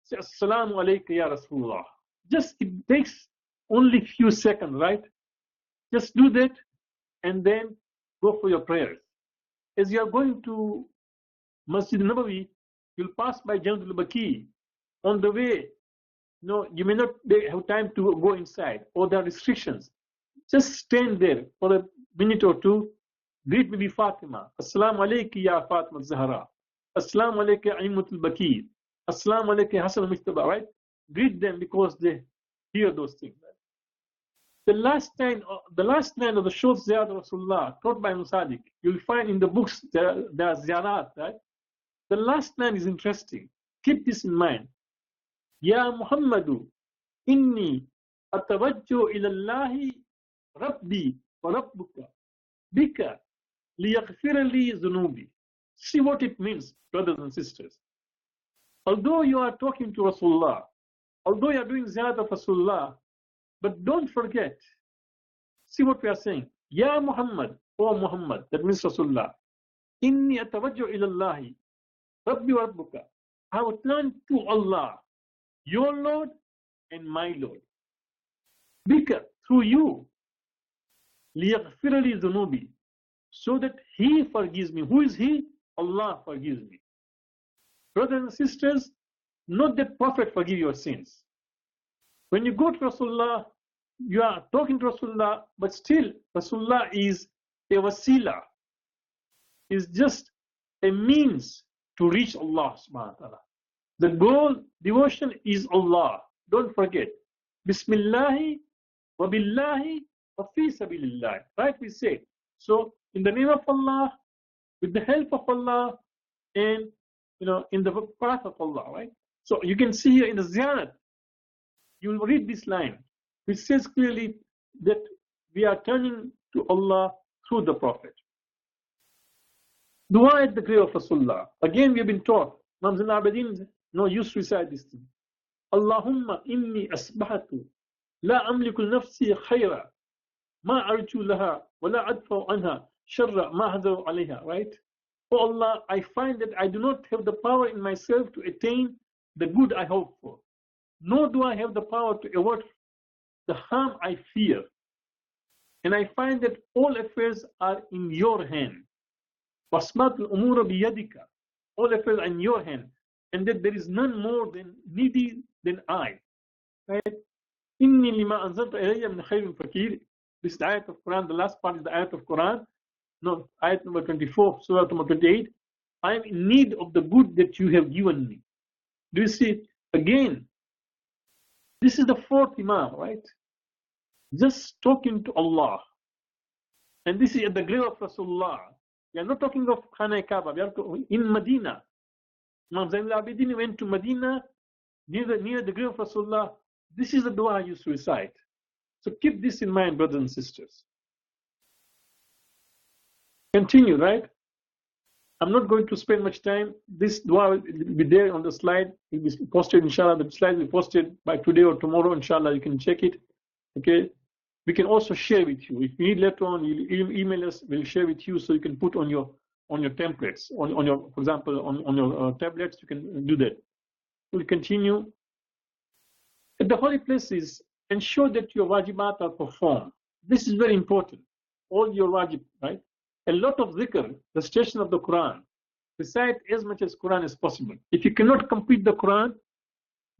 say Assalamu alaikum ya Rasulullah. Just, it takes only few seconds, right? Just do that and then go for your prayers. As you are going to Masjid Nabawi, you'll pass by Jannatul Baqi. On the way, you may not have time to go inside, or there are restrictions. Just stand there for a minute or two. Greet Bibi Fatima. Assalamu alaikum ya Fatima Zahra. Assalamu alaikum ya Immatul Baqi. Assalamu alaikum ya Hasan al-Mujtaba, right? Greet them because they hear those things. Right? The last line of the short ziyarat of Rasulullah taught by Musadik, you'll find in the books there are ziyarat, right? The last line is interesting. Keep this in mind. Ya Muhammadu, inni atawajju ila Allahi rabbi wa rabbuka bika liyaghfira li dhunubi. See what it means, brothers and sisters. Although you are talking to Rasulullah, although you are doing ziyarat of Rasulullah, but don't forget, see what we are saying. Ya Muhammad, O Muhammad, that means Rasulullah. Inni atawajju ila Allahi rabbi wa rabbuka. I will turn to Allah, your Lord and my Lord. Bika, through you. Liyaghfira li dhunubi. So that He forgives me. Who is He? Allah forgives me. Brothers and sisters, not that Prophet forgive your sins. When you go to Rasulullah, you are talking to Rasulullah, but still Rasulullah is a wasila, is just a means to reach Allah subhanahu wa ta'ala. The goal, devotion is Allah. Don't forget. Bismillahi wa billahi wa fi sabilillah. Right, we say. So, in the name of Allah, with the help of Allah, and in the path of Allah, right? So you can see here in the ziyarat, you will read this line, which says clearly that we are turning to Allah through the Prophet. Dua at the grave of Rasulullah. Again, we have been taught. Imam Zainul Abidin used to recite this thing. Allahumma inni asbahatu la amliku nafsi khayra ma arju laha wa la adfa'u anha sharra ma hadaru alayha. Right? Oh Allah, I find that I do not have the power in myself to attain the good I hope for, nor do I have the power to avert the harm I fear. And I find that all affairs are in your hand. Wasmatul umura biyadika. All affairs are in your hand. And that there is none more than needy than I. Right? Inni lima anzalta ilayya min khairin fakir. This ayat of Quran, the last part is the ayat of Quran. No, ayat number 24, surah number 28. I am in need of the good that you have given me. Do you see? Again, this is the fourth Imam, right? Just talking to Allah. And this is at the grave of Rasulullah. We are not talking of Khana Kaaba. We are in Medina. Imam Zain al-Abidin went to Medina near the grave of Rasulullah. This is the dua I used to recite. So keep this in mind, brothers and sisters. Continue, right? I'm not going to spend much time. This dua will be there on the slide. It will be posted, inshallah. The slide will be posted by today or tomorrow, inshallah. You can check it. Okay. We can also share with you. If you need later on, you email us. We'll share with you, so you can put on your templates, on your, for example, on your tablets. You can do that. We'll continue. At the holy places, ensure that your wajibat are performed. This is very important. All your wajib, right? A lot of zikr, the station of the Quran. Recite as much as Quran as possible. If you cannot complete the Quran,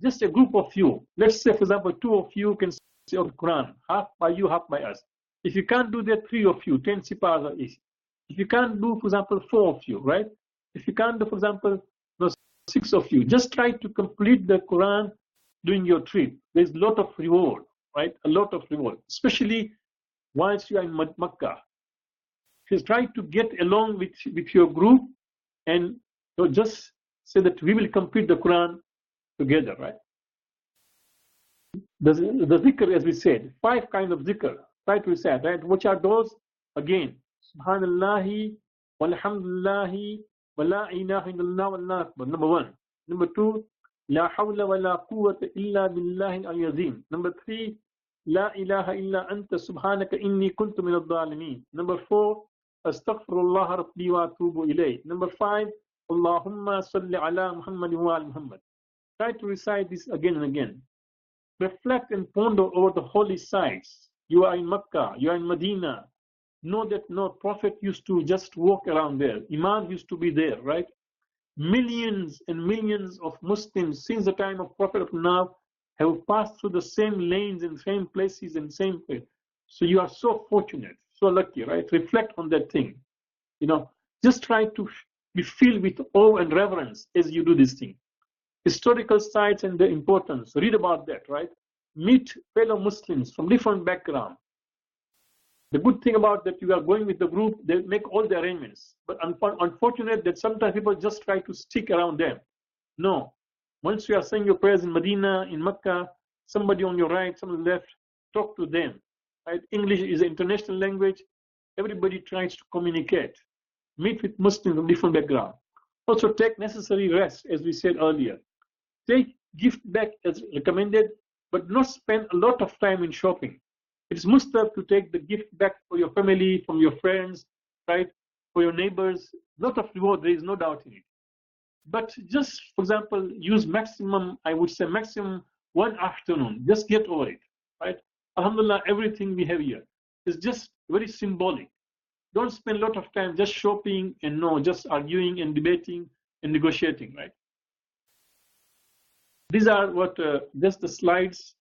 just a group of you. Let's say, for example, 2 of you can say the Quran, half by you, half by us. If you can't do that, 3 of you, 10 sipars are easy. If you can't do, for example, 4 of you, right? If you can't do, for example, 6 of you, just try to complete the Quran during your trip. There's a lot of reward, right? A lot of reward, especially whilst you are in Makkah. Just try to get along with your group and just say that we will complete the Quran together, right? The zikr, as we said, 5 kinds of zikr. Try to recite, right? Which are those? Again, Subhanallahi, walhamdulillahi, wa la ilaha illallah, wallahu akbar. Number 1. Number 2, La hawla wa la quwwata illa billahi al-azim. Number 3, La ilaha illa anta subhanaka inni kuntu min al-zalimin. Number 4, Astaghfirullah rabbi wa atubu ilayh. Number 5, Allahumma salli ala Muhammad wa ala Muhammad. Try to recite this again and again. Reflect and ponder over the holy sites. You are in Makkah, you are in Medina. Know that no prophet used to just walk around there. Imam used to be there, right? Millions and millions of Muslims since the time of Prophet of now have passed through the same lanes and same places and same place. So you are so fortunate, so lucky, right? Reflect on that thing. Just try to be filled with awe and reverence as you do this thing. Historical sites and their importance. Read about that, right? Meet fellow Muslims from different backgrounds. The good thing about that, you are going with the group, they make all the arrangements. But unfortunate that sometimes people just try to stick around them. No. Once you are saying your prayers in Medina, in Mecca, somebody on your right, somebody on the left, talk to them. Right? English is an international language. Everybody tries to communicate. Meet with Muslims from different backgrounds. Also take necessary rest, as we said earlier. Take gift back as recommended, but not spend a lot of time in shopping. It's mustahab to take the gift back for your family, from your friends, right? For your neighbors. Lot of reward, there is no doubt in it. But just, for example, use maximum, I would say maximum 1 afternoon. Just get over it, right? Alhamdulillah, everything we have here is just very symbolic. Don't spend a lot of time just shopping and just arguing and debating and negotiating, right? These are just the slides.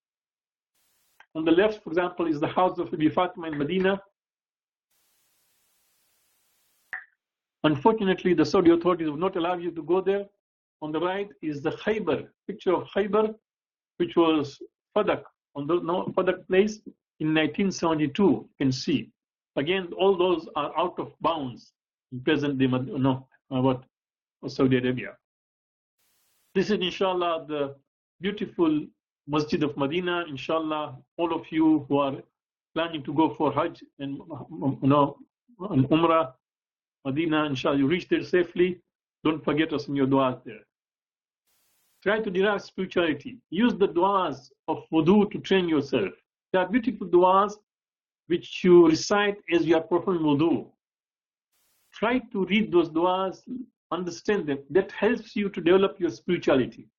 On the left, for example, is the house of Bibi Fatima in Medina. Unfortunately, the Saudi authorities would not allow you to go there. On the right is the Khaybar, picture of Khaybar, which was Fadak, on the Fadak place in 1972. You can see. Again, all those are out of bounds in present day, Saudi Arabia. This is, inshallah, the beautiful Masjid of Medina. Inshallah, all of you who are planning to go for Hajj and Umrah, Medina, inshallah, you reach there safely. Don't forget us in your du'as there. Try to derive spirituality. Use the du'as of wudu to train yourself. There are beautiful du'as which you recite as you are performing wudu. Try to read those du'as, understand them. That helps you to develop your spirituality.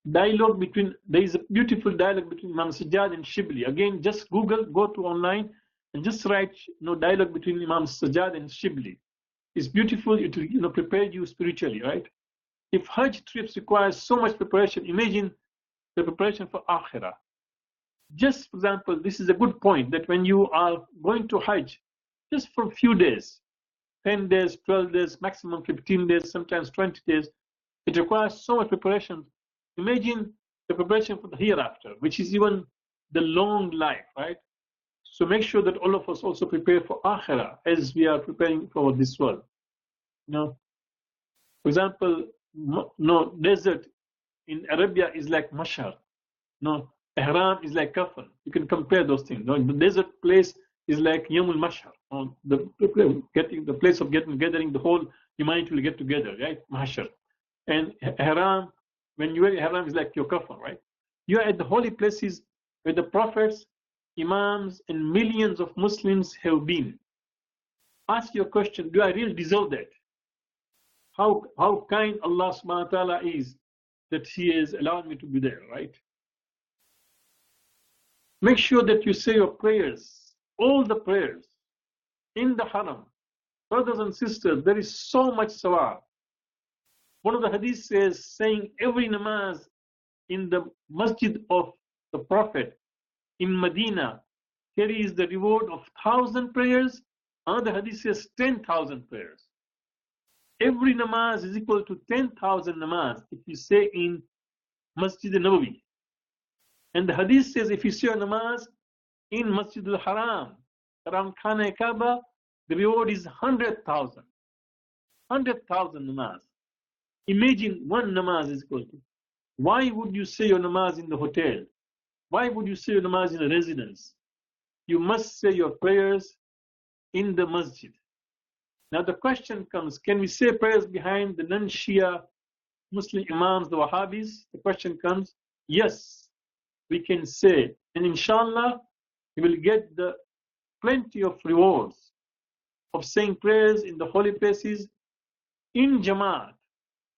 There is a beautiful dialogue between Imam Sajjad and Shibli. Again, just Google, go to online, and just write dialogue between Imam Sajjad and Shibli. It's beautiful. It will prepare you spiritually, right? If Hajj trips require so much preparation, imagine the preparation for Akhirah. Just, for example, this is a good point that when you are going to Hajj, just for a few days, 10 days, 12 days, maximum 15 days, sometimes 20 days, it requires so much preparation Imagine the preparation for the hereafter, which is even the long life, right? So make sure that all of us also prepare for akhirah as we are preparing for this world. For example, desert in Arabia is like mashar. Ihram is like kafan. You can compare those things. The desert place is like yamul mashar. The place of gathering the whole humanity will get together, right? Mahshar. And ihram, when you wear ihram, is like your kafan, right? You are at the holy places where the prophets, imams, and millions of Muslims have been. Ask your question, do I really deserve that? How kind Allah subhanahu wa ta'ala is that He has allowed me to be there, right? Make sure that you say your prayers, all the prayers, in the haram. Brothers and sisters, there is so much sawab. One of the hadiths says, saying every namaz in the masjid of the Prophet in Medina carries the reward of 1,000 prayers. Another hadith says 10,000 prayers. Every namaz is equal to 10,000 namaz if you say in Masjid al-Nabawi. And the hadith says if you say a namaz in Masjid al-Haram, around Khana Kaaba, the reward is 100,000. 100,000 namaz. Imagine one namaz is equal to. Why would you say your namaz in the hotel? Why would you say your namaz in a residence? You must say your prayers in the masjid. Now the question comes, can we say prayers behind the non-Shia Muslim Imams, the Wahhabis? The question comes, yes, we can say. And inshallah, you will get the plenty of rewards of saying prayers in the holy places in Jamaat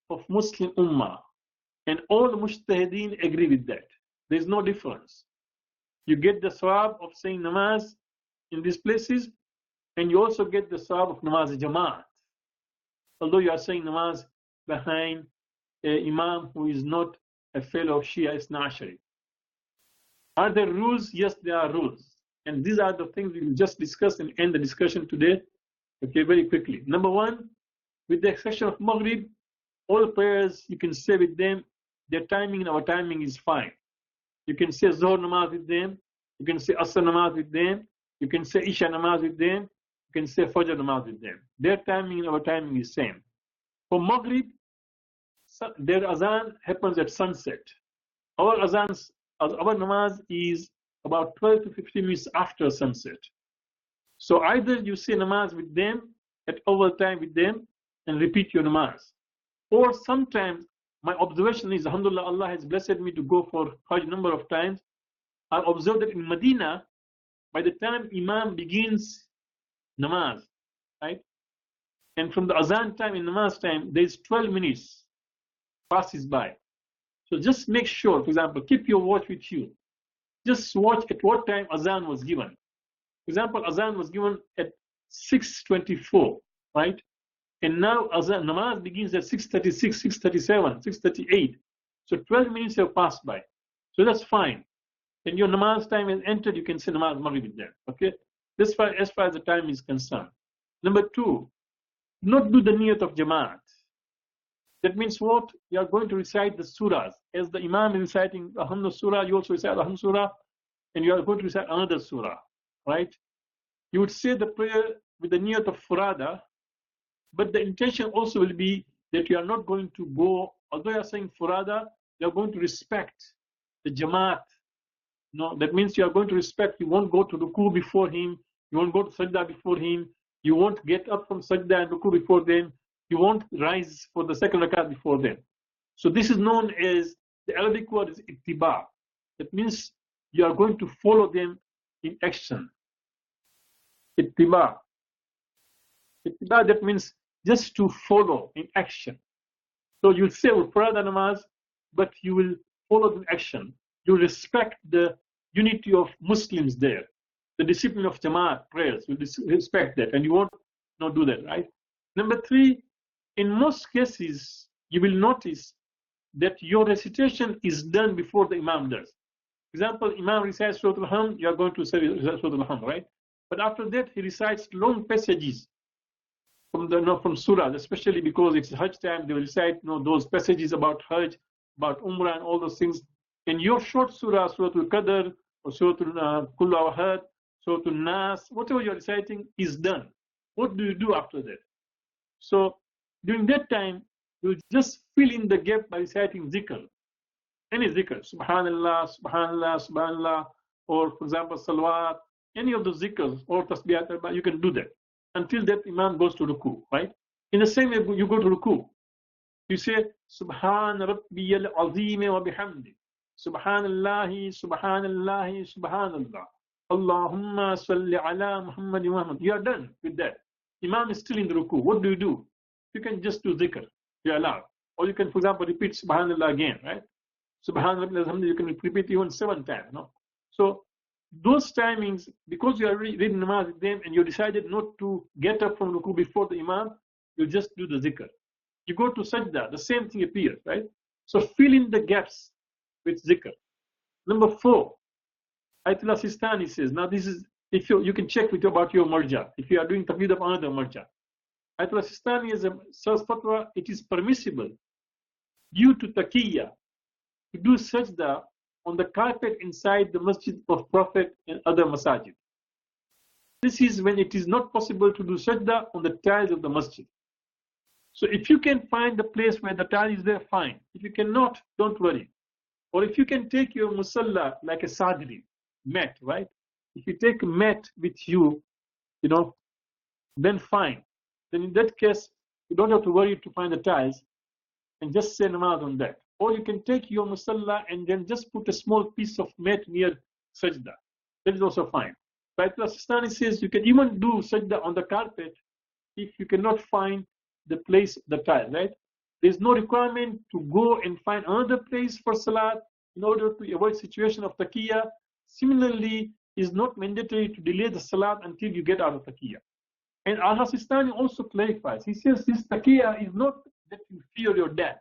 of Muslim Ummah. And all Mujtahideen agree with that. There is no difference. You get the sawab of saying namaz in these places, and you also get the sawab of namaz Jamaat. Although you are saying namaz behind an imam who is not a fellow of Shia Isna Ashari. Are there rules? Yes, there are rules. And these are the things we will just discuss and end the discussion today. Okay, very quickly. Number one, with the exception of Maghrib, all prayers you can say with them, their timing and our timing is fine. You can say Zohar namaz with them, you can say Asr namaz with them, you can say Isha namaz with them, you can say Fajr namaz with them. Their timing and our timing is same. For Maghrib, their azan happens at sunset. Our namaz is about 12 to 15 minutes after sunset. So either you say namaz with them at our time with them and repeat your namaz. Or sometimes, my observation is, alhamdulillah, Allah has blessed me to go for Hajj number of times. I observed that in Medina, by the time Imam begins namaz, right? And from the azan time and namaz time, there is 12 minutes passes by. So just make sure, for example, keep your watch with you. Just watch at what time azan was given. For example, azan was given at 6:24, right? And now azan namaz begins at 6:36, 6:37, 6:38. So 12 minutes have passed by. So that's fine. And your namaz time is entered, you can say namaz maghrib there. Okay? As far as the time is concerned. Number two, not do the niyat of Jamaat. That means what? You are going to recite the surahs. As the Imam is reciting Alhamdulillah surah, you also recite Alhamdulillah surah, and you are going to recite another surah, right? You would say the prayer with the niyat of furada, but the intention also will be that you are not going to go, although you are saying furada, you are going to respect the Jamaat. No, that means you are going to respect, you won't go to ruku before him, you won't go to sajda before him, you won't get up from sajda and ruku before them, you won't rise for the second rakat before them. So this is known as, the Arabic word is ittiba. That means you are going to follow them in action. Ittiba. Ittiba, that means just to follow in action. So you say Furada namaz, but you will follow the action. You respect the unity of Muslims there. The discipline of Jamaat prayers, you respect that, and you won't not do that, right? Number three, in most cases, you will notice that your recitation is done before the Imam does. For example, Imam recites Surah Al-Hamd, you are going to say Surah Al-Hamd, right? But after that, he recites long passages from surah, especially because it's Hajj time, they will recite those passages about Hajj, about Umrah and all those things. And your short surah, Surah Al-Qadr, or Surah Kullu Awahad, Surah Al-Nas, whatever you're reciting is done. What do you do after that? So during that time, you just fill in the gap by reciting zikr. Any zikr, Subhanallah, Subhanallah, Subhanallah, or for example, Salawat, any of the zikrs or tasbiyat, you can do that until that Imam goes to ruku, right? In the same way, you go to ruku. You say, Subhan Rabbiyal Azim wa bihamdi. Subhanallahi, Subhanallahi, Subhanallah. Allahumma salli ala Muhammad wa Muhammad. You are done with that. Imam is still in the ruku. What do? You can just do zikr. You are allowed. Or you can, for example, repeat Subhanallah again, right? Subhanallah, you can repeat even 7 times. No? So those timings, because you are reading namaz with them and you decided not to get up from ruku before the Imam, you just do the zikr. You go to sajda, the same thing appears, right? So fill in the gaps with zikr. Number 4, Ayatollah Sistani says, now this is, if you can check with about your marja, if you are doing taqlid of another marja. Ayatollah Sistani is a says fatwa, it is permissible due to taqiyya to do sajda on the carpet inside the masjid of Prophet and other masajid. This is when it is not possible to do sajda on the tiles of the masjid. So if you can find the place where the tile is there, fine. If you cannot, don't worry. Or if you can take your musalla like a sadri, mat, right? If you take a mat with you, then fine. Then in that case, you don't have to worry to find the tiles and just say namaz on that. Or you can take your musalla and then just put a small piece of mat near sajda. That is also fine. But Sistani says you can even do sajda on the carpet if you cannot find the place, the tile, right? There's no requirement to go and find another place for salat in order to avoid situation of taqiyya. Similarly, it's not mandatory to delay the salat until you get out of taqiyya. And Al-Sistani also clarifies. He says this taqiyya is not that you fear your death,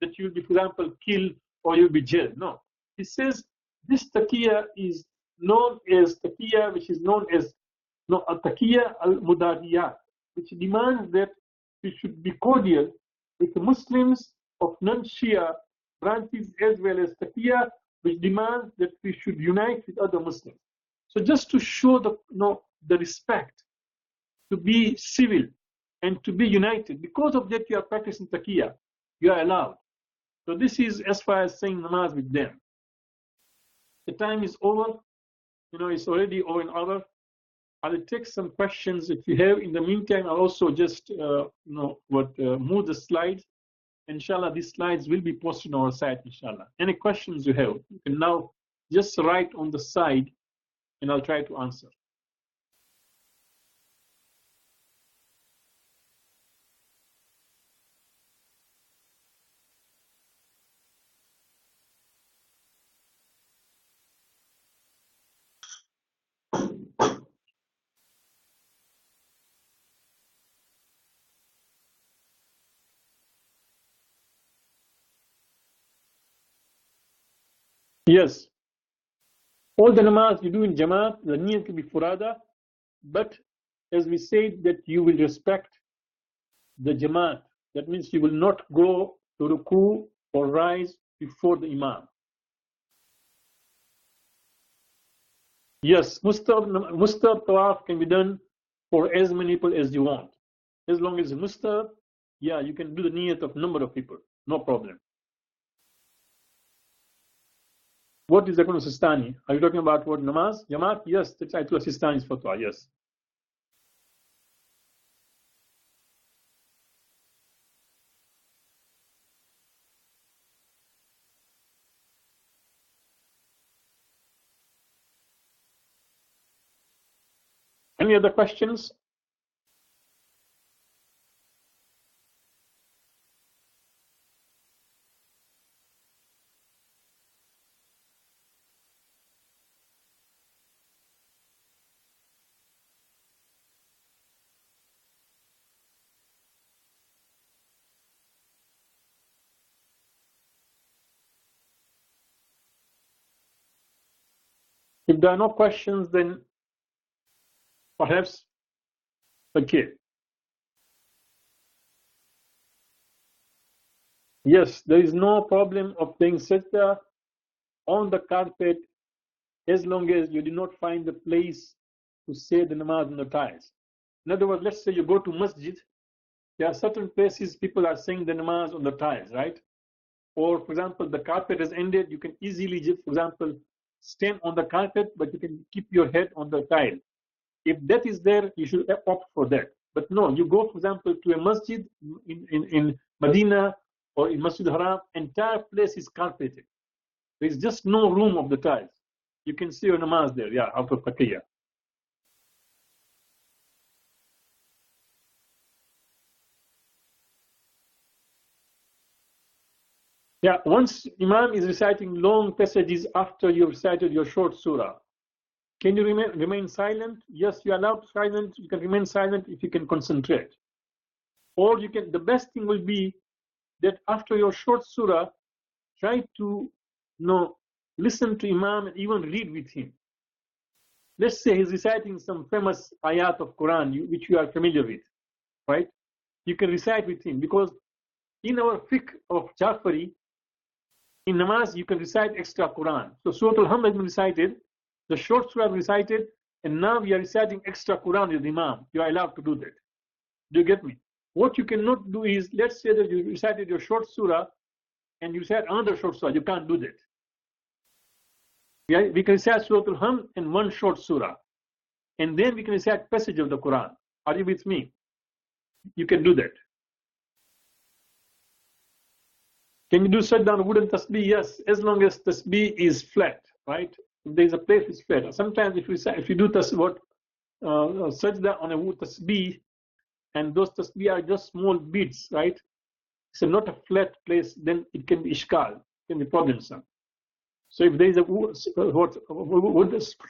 that you'll be, for example, killed or you'll be jailed. No. He says this taqiyya is known as taqiyya, which is known as taqiyya al-mudariyat, which demands that we should be cordial with the Muslims of non-Shia branches, as well as taqiyya, which demands that we should unite with other Muslims. So just to show the respect, to be civil and to be united, because of that you are practicing taqiyya, you are allowed. So this is as far as saying namaz with them. The time is over. It's already over an hour. I'll take some questions if you have. In the meantime, I'll also just move the slides. Inshallah, these slides will be posted on our site, inshallah. Any questions you have, you can now just write on the side and I'll try to answer. Yes. All the namaz you do in Jamaat, the niyat will be furada, but as we said that you will respect the Jamaat. That means you will not go to ruku or rise before the Imam. Yes, mustab tawaf can be done for as many people as you want. As long as it's mustab, yeah, you can do the niyat of number of people, no problem. What is Ayatollah Sistani? Are you talking about what namaz? Jamaat? Yes, that's Ayatollah Sistani's fatwa, yes. Any other questions? If there are no questions, then perhaps, okay. Yes, there is no problem of playing sajda on the carpet as long as you do not find the place to say the namaz on the tiles. In other words, let's say you go to masjid, there are certain places people are saying the namaz on the tiles, right? Or, for example, the carpet has ended, you can easily, for example, stand on the carpet, but you can keep your head on the tile. If that is there, you should opt for that. But no, you go, for example, to a masjid in Medina or in Masjid Haram, entire place is carpeted. There is just no room of the tiles. You can see your namaz there, yeah, out of taqiyya. Yeah, once Imam is reciting long passages after you've recited your short surah, can you remain silent? Yes, you are allowed silent. You can remain silent if you can concentrate. Or you can. The best thing will be that after your short surah, try to listen to Imam and even read with him. Let's say he's reciting some famous ayat of Quran, which you are familiar with, right? You can recite with him because in our fiqh of Jafari, in namaz, you can recite extra Quran. So Surah Al-Hamd has been recited, the short surah recited, and now we are reciting extra Quran with Imam. You are allowed to do that. Do you get me? What you cannot do is, let's say that you recited your short surah and you recite another short surah. You can't do that. We can recite Surah Al-Hamd and one short surah. And then we can recite passage of the Quran. Are you with me? You can do that. Can you do sajda on wooden tasbih? Yes, as long as tasbih is flat, right? If there is a place which is flat. Sometimes if you do sajda on a wood tasbih, and those tasbih are just small beads, right? So not a flat place, then it can be ishkal, can be problemsome. So if there is a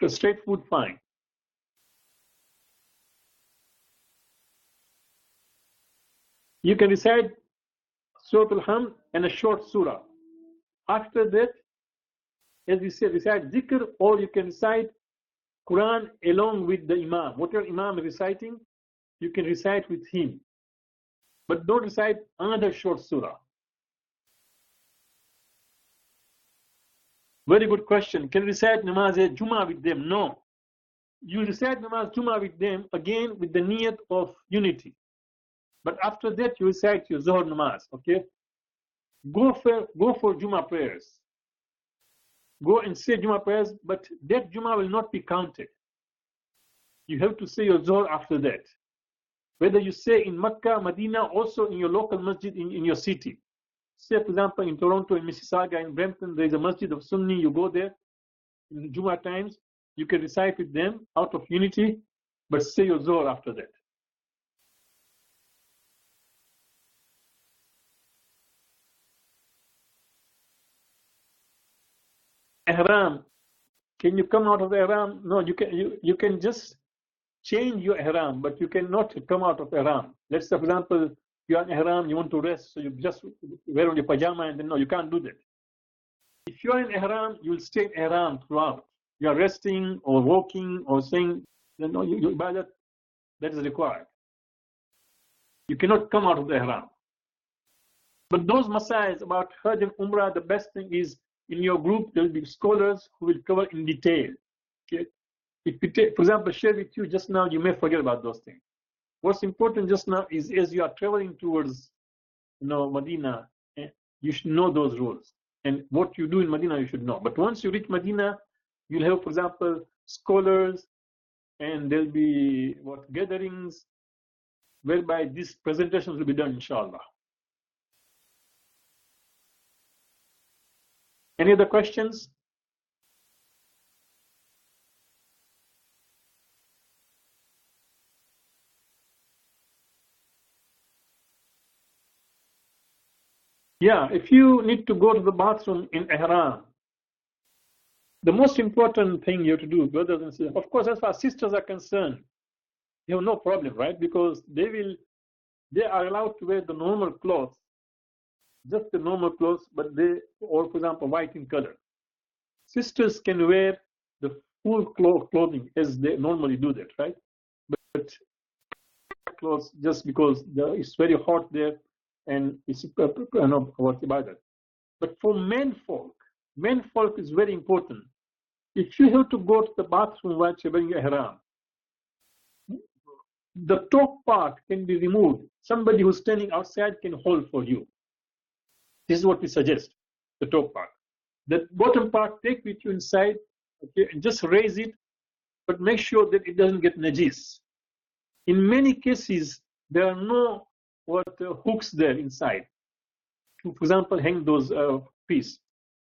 straight wood, fine. You can recite Surah Al-Hamd and a short surah. After that, as we say, recite zikr, or you can recite Quran along with the Imam. Whatever Imam is reciting, you can recite with him. But don't recite another short surah. Very good question. Can you recite Namaz Jummah with them? No. You recite Namaz Jummah with them, again with the niyat of unity. But after that, you recite your Zohar Namaz, okay? Go for Jummah prayers. Go and say Jummah prayers, but that Jummah will not be counted. You have to say your Zohar after that. Whether you say in Makkah, Medina, also in your local masjid in your city. Say, for example, in Toronto, in Mississauga, in Brampton, there is a masjid of Sunni. You go there in the Jummah times. You can recite with them out of unity, but say your Zohar after that. Ihram. Can you come out of the ihram? No, you can just change your ihram, but you cannot come out of ihram. Let's say, for example, you are in ihram, you want to rest, so you just wear on your pajama, and then no, you can't do that. If you are in ihram, you will stay in ihram throughout. You are resting or walking or saying, by that is required. You cannot come out of the ihram. But those masais about Hajj and Umrah, the best thing is in your group, there will be scholars who will cover in detail. Okay? If you take, for example, share with you just now, you may forget about those things. What's important just now is as you are traveling towards Medina, you should know those rules. And what you do in Medina, you should know. But once you reach Medina, you'll have, for example, scholars, and there'll be gatherings whereby these presentations will be done, inshallah. Any other questions? Yeah, if you need to go to the bathroom in ihram, the most important thing you have to do, brothers and sisters, of course, as far as sisters are concerned, you have no problem, right? Because they are allowed to wear the normal clothes, just the normal clothes, but or for example, white in color. Sisters can wear the full clothing as they normally do that, right? But clothes, just because it's very hot there, and it's about that. But for menfolk is very important. If you have to go to the bathroom while you're wearing ihram, the top part can be removed. Somebody who's standing outside can hold for you. This is what we suggest, the top part. The bottom part, take with you inside, okay, and just raise it, but make sure that it doesn't get najis. In many cases, there are no hooks there inside to, for example, hang those pieces.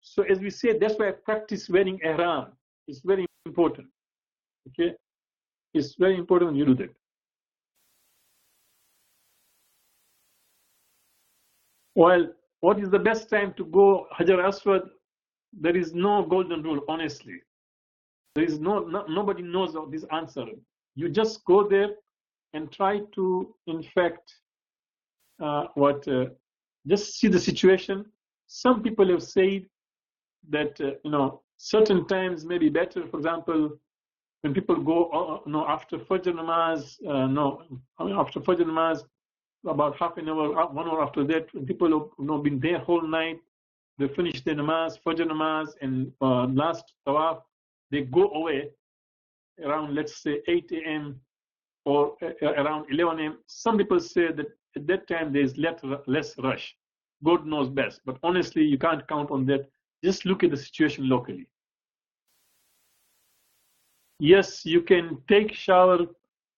So as we say, that's why I practice wearing ihram. It's very important. Okay, it's very important when you do that. Well, what is the best time to go Hajar Aswad? There is no golden rule, honestly. There is nobody knows of this answer. You just go there and try to, in fact, just see the situation. Some people have said that certain times may be better. For example, when people go after Fajr namaz, after Fajr namaz, about half an hour, 1 hour after that, when people have been there whole night, they finish their namaz, Fajr namaz, and last tawaf, they go away around, let's say, 8 a.m. or around 11 a.m. Some people say that at that time there is less rush. God knows best, but honestly, you can't count on that. Just look at the situation locally. Yes, you can take shower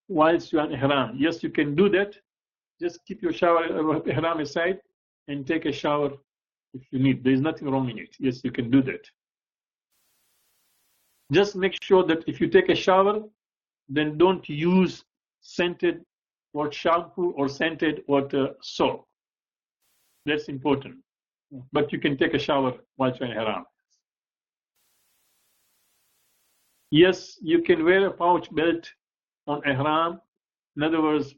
whilst you are in ihram. Yes, you can do that. Just keep your shower ihram aside and take a shower if you need. There is nothing wrong in it. Yes, you can do that. Just make sure that if you take a shower, then don't use scented shampoo or scented soap. That's important. But you can take a shower while you're in ihram. Yes, you can wear a pouch belt on ihram. In other words,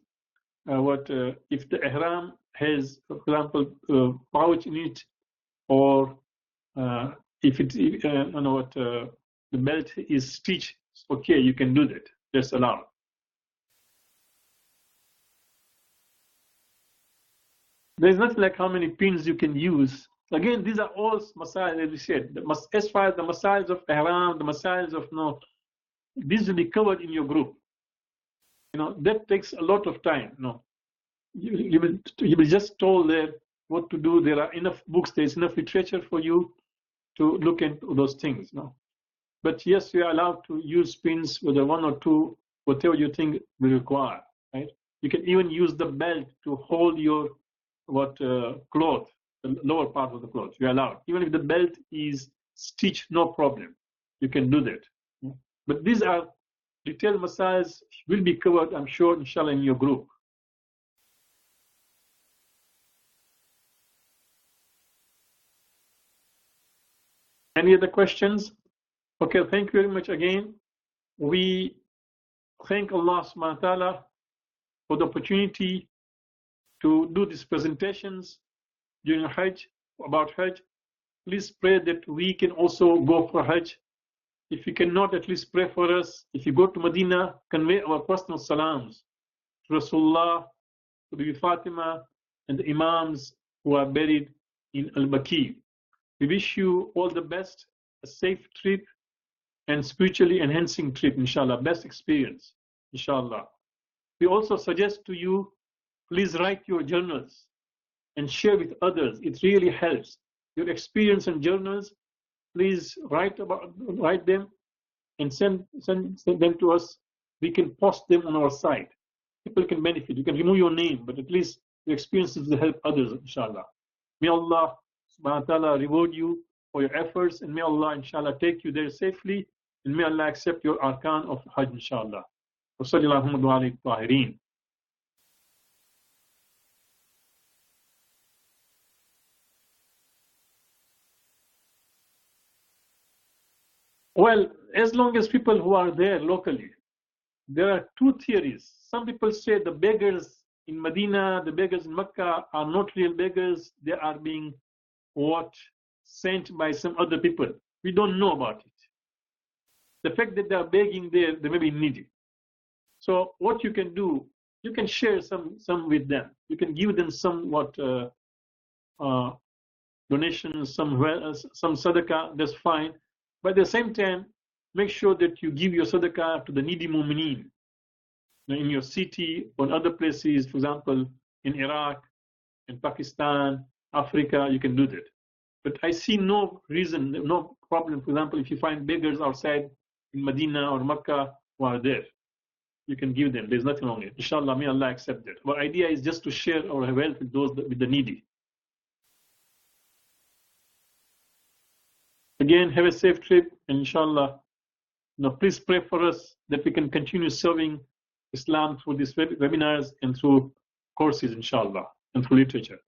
if the ihram has, for example, a pouch in it, or if the belt is stitched, okay, you can do that. That's allowed. There's nothing like how many pins you can use. Again, these are all masail, as we said. As far as the masails of ihram, the masails of these will be covered in your group. That takes a lot of time. You will just told there what to do. There are enough books. There's enough literature for you to look into those things. But yes, you are allowed to use pins with 1 or 2, whatever you think will require. Right? You can even use the belt to hold your cloth, the lower part of the cloth. You're allowed. Even if the belt is stitched, no problem. You can do that. But these are detailed masails will be covered, I'm sure, inshallah, in your group. Any other questions? Okay, thank you very much again. We thank Allah subhanahu wa ta'ala for the opportunity to do these presentations during Hajj, about Hajj. Please pray that we can also go for Hajj. If you cannot, at least pray for us. If you go to Medina, convey our personal salams to Rasulullah, to Bibi Fatima, and the Imams who are buried in Al-Baqi. We wish you all the best, a safe trip, and spiritually enhancing trip, inshallah, best experience, inshallah. We also suggest to you, please write your journals and share with others. It really helps. Your experience and journals, please write them and send them to us. We can post them on our site. People can benefit. You can remove your name, but at least your experiences will help others, inshallah. May Allah subhanahu wa ta'ala reward you for your efforts, and may Allah, inshallah, take you there safely, and may Allah accept your arkan of Hajj, inshallah. Wa sallallahu alayhi wa tahirin. Well, as long as people who are there locally, there are two theories. Some people say the beggars in Medina, the beggars in Mecca are not real beggars. They are being sent by some other people. We don't know about it. The fact that they are begging there, they may be needy. So what you can do, you can share some with them. You can give them somewhat donations, some sadaqah, that's fine. But at the same time, make sure that you give your sadaqah to the needy mu'mineen in your city or in other places, for example, in Iraq, in Pakistan, Africa, you can do that. But I see no reason, no problem, for example, if you find beggars outside in Medina or Makkah who are there, you can give them. There's nothing wrong with it. Inshallah, may Allah accept that. Our idea is just to share our wealth with those with the needy. Again, have a safe trip, and inshallah, please pray for us that we can continue serving Islam through these webinars and through courses, inshallah, and through literature.